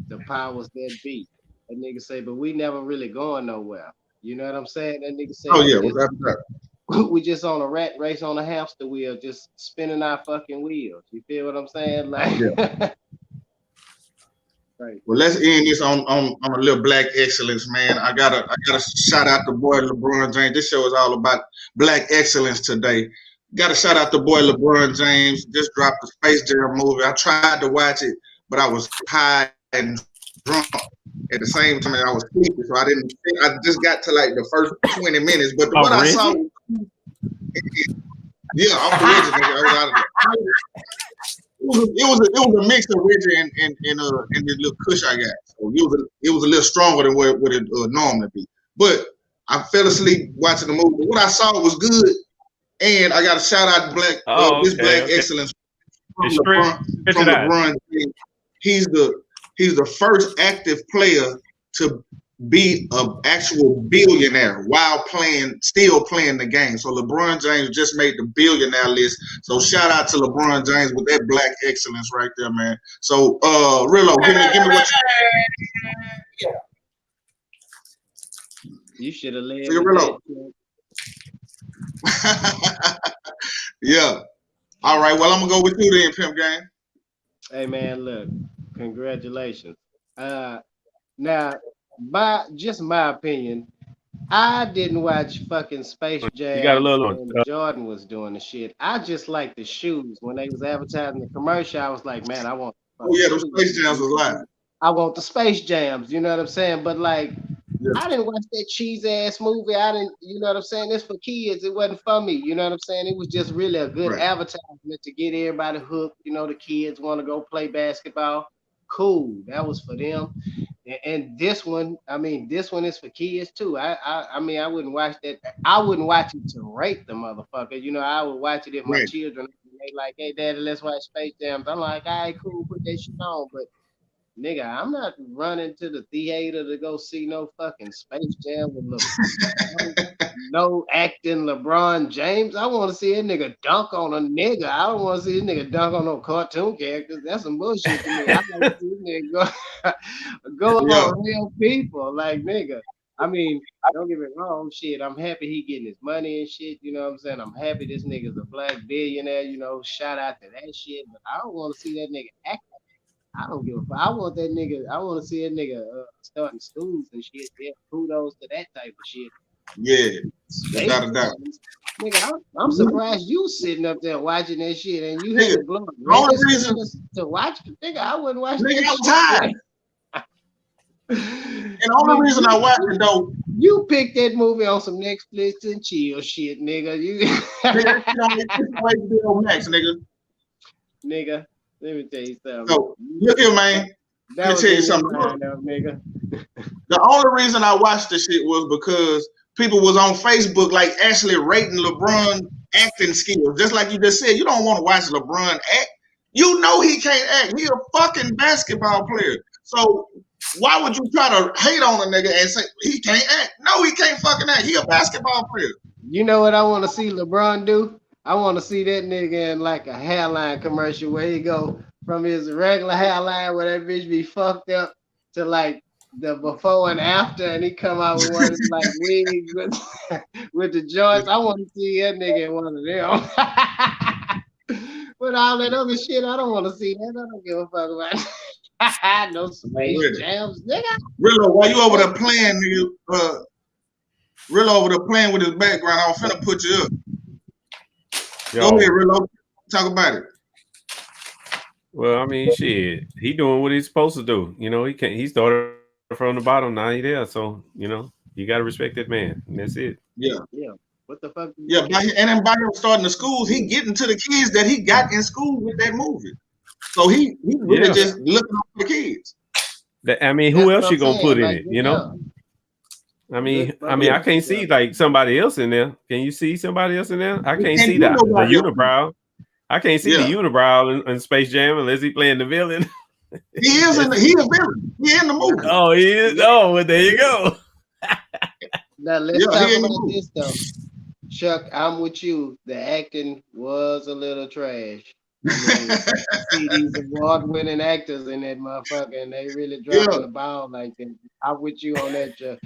the powers that be. That nigga say, but we never really going nowhere. You know what I'm saying? That nigga say Oh we yeah. just Without a doubt. we just on a rat race on a hamster wheel, just spinning our fucking wheels. You feel what I'm saying? Like, Yeah. right. Well, let's end this on a little black excellence, man. I gotta shout out the boy LeBron James. This show is all about black excellence today. Got to shout out the boy LeBron James. Just dropped the Space Jam movie. I tried to watch it, but I was high and drunk at the same time, and I was sleepy, so I didn't. I just got to like the first 20 minutes. But what I Oh, saw, Reggie? yeah, off the Reggie nigga, I was out of there. It was a mix of Reggie and the little Kush I got. So it was a little stronger than what it normally be. But I fell asleep watching the movie. But what I saw was good, and I got to shout out Oh, this okay, black okay. excellence from It's stretch LeBron it out. James. He's the first active player to be an actual billionaire while still playing the game. So LeBron James just made the billionaire list. So shout out to LeBron James with that black excellence right there, man. So Rillo, give me what You should have led you with Rillo. that. Yeah. All right. Well, I'm gonna go with you then, Pimp Game. Hey man, look, congratulations. Uh, now, my opinion, I didn't watch fucking Space You got a Jam little on. when Jordan was doing the shit. I just like the shoes. When they was advertising the commercial, I was like, man, I want the Oh fucking yeah, those shoes. Space Jams was live. I want the Space Jams. You know what I'm saying? But like, Yeah. I didn't watch that cheese ass movie. I didn't, you know what I'm saying? It's for kids. It wasn't for me. You know what I'm saying? It was just really a good Right. advertisement to get everybody hooked. You know, the kids want to go play basketball. Cool. That was for them. And this one, I mean, this one is for kids too. I mean, I wouldn't watch that. I wouldn't watch it to rate the motherfucker. You know, I would watch it if my Right. children they like, hey, daddy, let's watch Space Jam. I'm like, all right, cool, put that shit on. But nigga, I'm not running to the theater to go see no fucking Space Jam with no acting LeBron James. I want to see a nigga dunk on a nigga. I don't want to see a nigga dunk on no cartoon characters. That's some bullshit to me. I want to see a nigga go Yeah. on real people. Like nigga. I mean, don't get me wrong, shit. I'm happy he getting his money and shit. You know what I'm saying? I'm happy this nigga's a black billionaire. You know, shout out to that shit. But I don't want to see that nigga act. I don't give a fuck. I want that nigga. I want to see that nigga starting schools and shit. Yeah, kudos to that type of shit. Yeah. Space Without a doubt. Jams. Nigga, I'm surprised you sitting up there watching that shit and you had Nigga, the blood the only register reason, to watch it. Nigga, I wouldn't watch nigga, that I was high. shit. And the only Nigga, reason I watched it though, you picked that movie on some Netflix and chill shit, nigga. You nigga, that shit on HBO Max, nigga. nigga, let me tell you something. So look here, man. That Let me was tell you in your something. mind, though, nigga. The only reason I watched the shit was because people was on Facebook like actually rating LeBron acting skills. Just like you just said, you don't want to watch LeBron act. You know he can't act. He a fucking basketball player. So why would you try to hate on a nigga and say he can't act? No, he can't fucking act. He a basketball player. You know what I want to see LeBron do? I want to see that nigga in like a hairline commercial where he go from his regular hairline where that bitch be fucked up to like the before and after, and he come out with one of them, like wigs with with the joints. I want to see that nigga in one of them. But all that other shit, I don't want to see that. I don't give a fuck about no Space Already. Jams, nigga. Rillo, while you over there playing, nigga, Rillo over there playing with his background, I'm finna put you up. Yo, Go ahead, Rillo. Talk about it. well, I mean, shit, he doing what he's supposed to do. You know, he can't. He started from the bottom. Now he there. So you know, You gotta respect that man. And that's it. Yeah. Yeah. What the fuck? Yeah, and then by him starting the schools, he getting to the kids that he got in school with that movie. So he really Yeah. just looking out for the kids. I mean, That's who what else I'm you gonna put saying. in Like, it? You yeah, know? good I fucking mean, I Michael can't see Jordan. like somebody else in there. Can you see somebody else in there? I We can't can't see put the nobody else. unibrow. I can't see the Yeah, unibrow in Space Jam unless he playing the villain. he is in. He a villain. He in the Now, movie. Oh, he is. let, Oh, well, there you go. now let's Yeah, talk he in the about movie. this though. Chuck, I'm with you. The acting was a little trash. I mean, you see these award-winning actors in that motherfucker, and they really dropping Yeah. the ball like that. I'm with you on that, Chuck.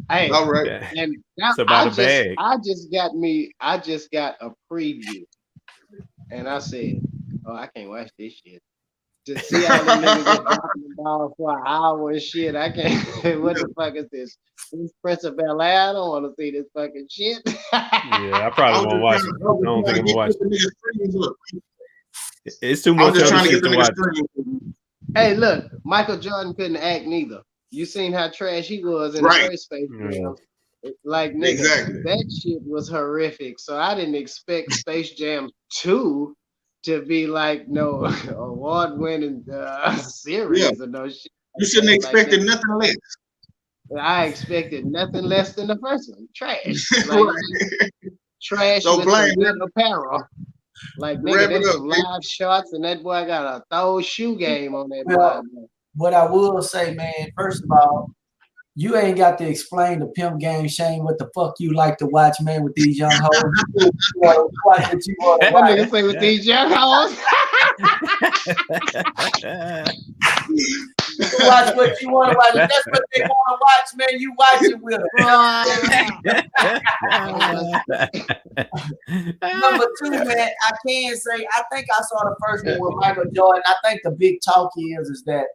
Hey, All right. Yeah, and now it's about a bag. I just got a preview, and I said, oh, I can't watch this shit. To see all them niggas just dropping the ball for an hour and shit, I can't. What the fuck is this? This Prince of Bel Air? I don't want to see this fucking shit. Yeah, I I probably was won't just watch trying. it. I was I just don't think trying I'm to gonna get watch the niggas streams up. it. It's too I was much just other trying to get shit the to niggas watch. streams. Hey, look, Michael Jordan couldn't act neither. You seen how trash he was in the Right. first Space Yeah. Jam. Like, nigga, Exactly. that shit was horrific. So I didn't expect Space Jam 2 to be like no award-winning Yeah. series or no shit You like shouldn't have that. Like, expected nigga, nothing less. I expected nothing less than the first one. Trash. Like, just Right. trash So with some blame good apparel. Like, nigga, wrap it that's up, some man. live shots, and that boy got a throw shoe game on that boy. Well, what I will say, man, first of all, you ain't got to explain the pimp game, Shane, what the fuck you like to watch, man, with these young hoes. You wanna watch what you want to That watch. nigga say with these young hoes. You watch what you want to watch. If that's what they want to watch, man, you watch it with them. Number two, man, I can say I think I saw the first one with Michael Jordan. I think the big talk is that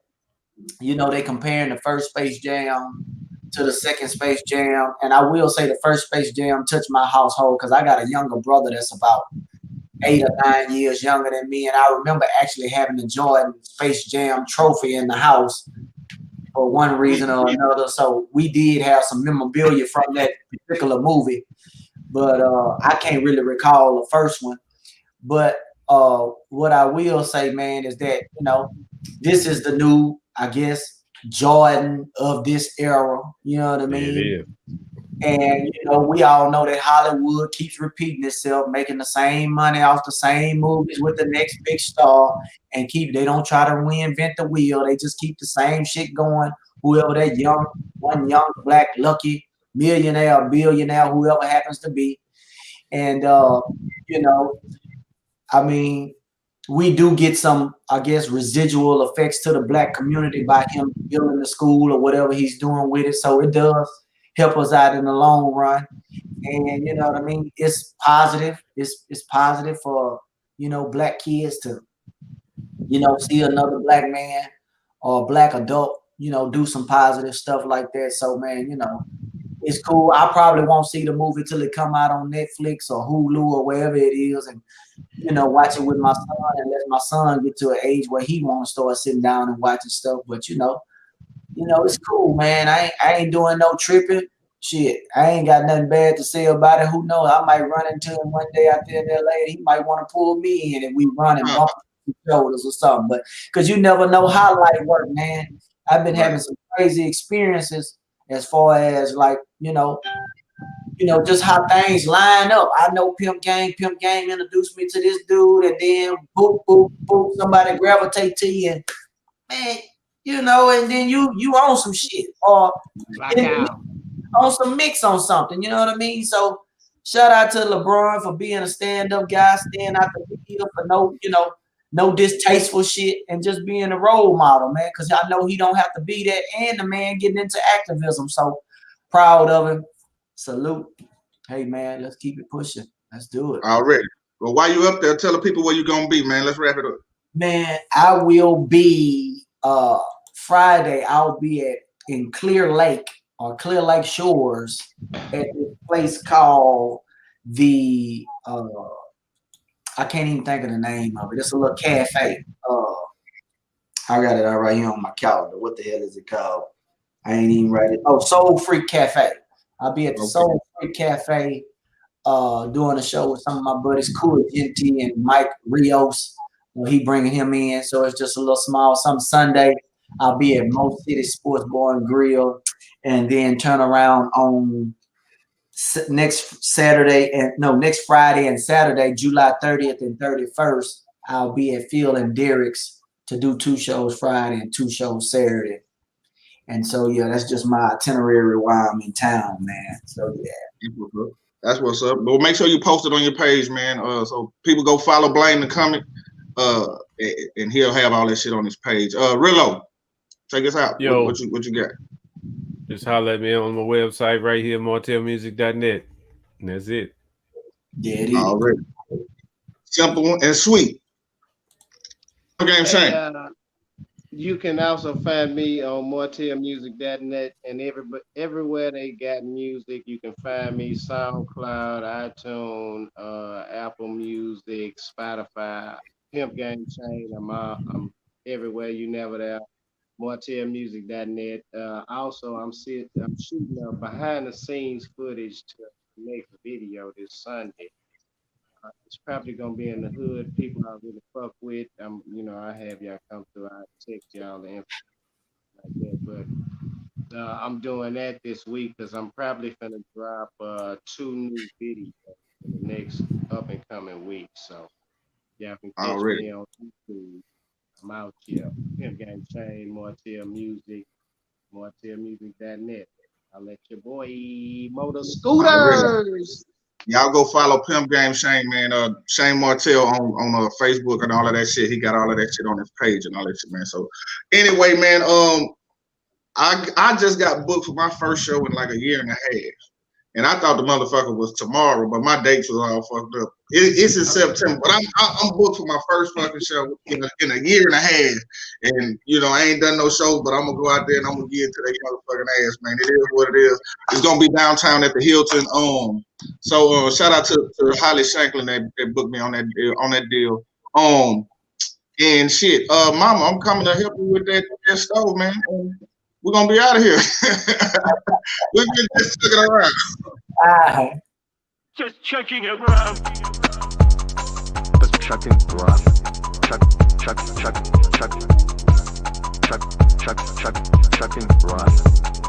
they comparing the first Space Jam to the second Space Jam, and I will say the first Space Jam touched my household because I got a younger brother that's about 8 or 9 years younger than me, and I remember actually having the Jordan Space Jam trophy in the house for one reason or another. So we did have some memorabilia from that particular movie, but I can't really recall the first one. But what I will say, man, is that this is the new, I guess, Jordan of this era. You know what I It mean? is. And we all know that Hollywood keeps repeating itself, making the same money off the same movies with the next big star, and they don't try to reinvent the wheel. They just keep the same shit going. Whoever that one young black lucky millionaire, billionaire, whoever happens to be, and I mean, we do get some, I guess, residual effects to the black community by him building the school or whatever he's doing with it. So it does help us out in the long run. And you know what I mean? It's positive. It's positive for, black kids to, see another black man or black adult, do some positive stuff like that. So man, it's cool. I probably won't see the movie till it come out on Netflix or Hulu or wherever it is, and watch it with my son and let my son get to an age where he won't start sitting down and watching stuff. But it's cool, man. I ain't doing no tripping. Shit, I ain't got nothing bad to say about it. Who knows? I might run into him one day out there in LA. He might want to pull me in and we run and bump shoulders or something. But because you never know how life works, man. I've been having some crazy experiences as far as like, just how things line up. I know Pimp Game introduced me to this dude, and then boop, boop, boop, somebody gravitate to you, and man, and then you own some shit or on some mix on something, you know what I mean? So shout out to LeBron for being a stand-up guy, staying out the video for no distasteful shit and just being a role model, man, because I know he don't have to be that, and the man getting into activism. So proud of him. Salute. Hey man, let's keep it pushing. Let's do it. Already. Well, while you up there, tell the people where you gonna be, man. Let's wrap it up. Man, I will be Friday. I'll be in Clear Lake or Clear Lake Shores at this place called the I can't even think of the name of it. It's a little cafe. I got it right here on my calendar. What the hell is it called? I ain't even write it. Oh, Soul Free Cafe. I'll be at the Okay. Soul Free Cafe doing a show with some of my buddies, Cool Genti and Mike Rios. He bringing him in, so it's just a little small. Some Sunday, I'll be at Mo City Sports Bar and Grill, and then turn around on next Friday and Saturday, July 30th and 31st. I'll be at Phil and Derek's to do 2 shows Friday and 2 shows Saturday. And so yeah, that's just my itinerary while I'm in town, man. So yeah. That's what's up. But make sure you post it on your page, man. So people go follow Blame and comment. And he'll have all that shit on his page. Rillo, check us out. Yo. What you got? Just holler at me on my website right here, martelmusic.net. And that's it. Yeah, it is. Already. Simple and sweet. Okay, Shane. You can also find me on martelmusic.net, and everywhere they got music, you can find me SoundCloud, iTunes, Apple Music, Spotify, Pimp Game Chain. I'm everywhere. You never there. martelmusic.net. Also, I'm shooting behind the scenes footage to make a video this Sunday. It's probably gonna be in the hood. People I really fuck with. I have y'all come through. I text y'all the info like that. But I'm doing that this week because I'm probably gonna drop 2 new videos in the next up and coming week. So y'all can catch me on YouTube. I'm out here. Pimp Game Chain, Martel Music, martelmusic.net. I'll let your boy Motor Scooters. Y'all go follow Pimp Game Shane, man. Shane Martel on Facebook and all of that shit. He got all of that shit on his page and all that shit, man. So anyway, man, I just got booked for my first show in like a year and a half. And I thought the motherfucker was tomorrow, but my dates was all fucked up. It's in September, but I'm booked for my first fucking show in a year and a half. And I ain't done no shows, but I'm gonna go out there and I'm gonna get into that motherfucking ass, man. It is what it is. It's gonna be downtown at the Hilton. So shout out to Holly Shanklin that booked me on that deal. And shit, Mama, I'm coming to help you with that stove, man. We're gonna be out of here. We can just check it around. Just checking it around. Just checking grass. Checking grass.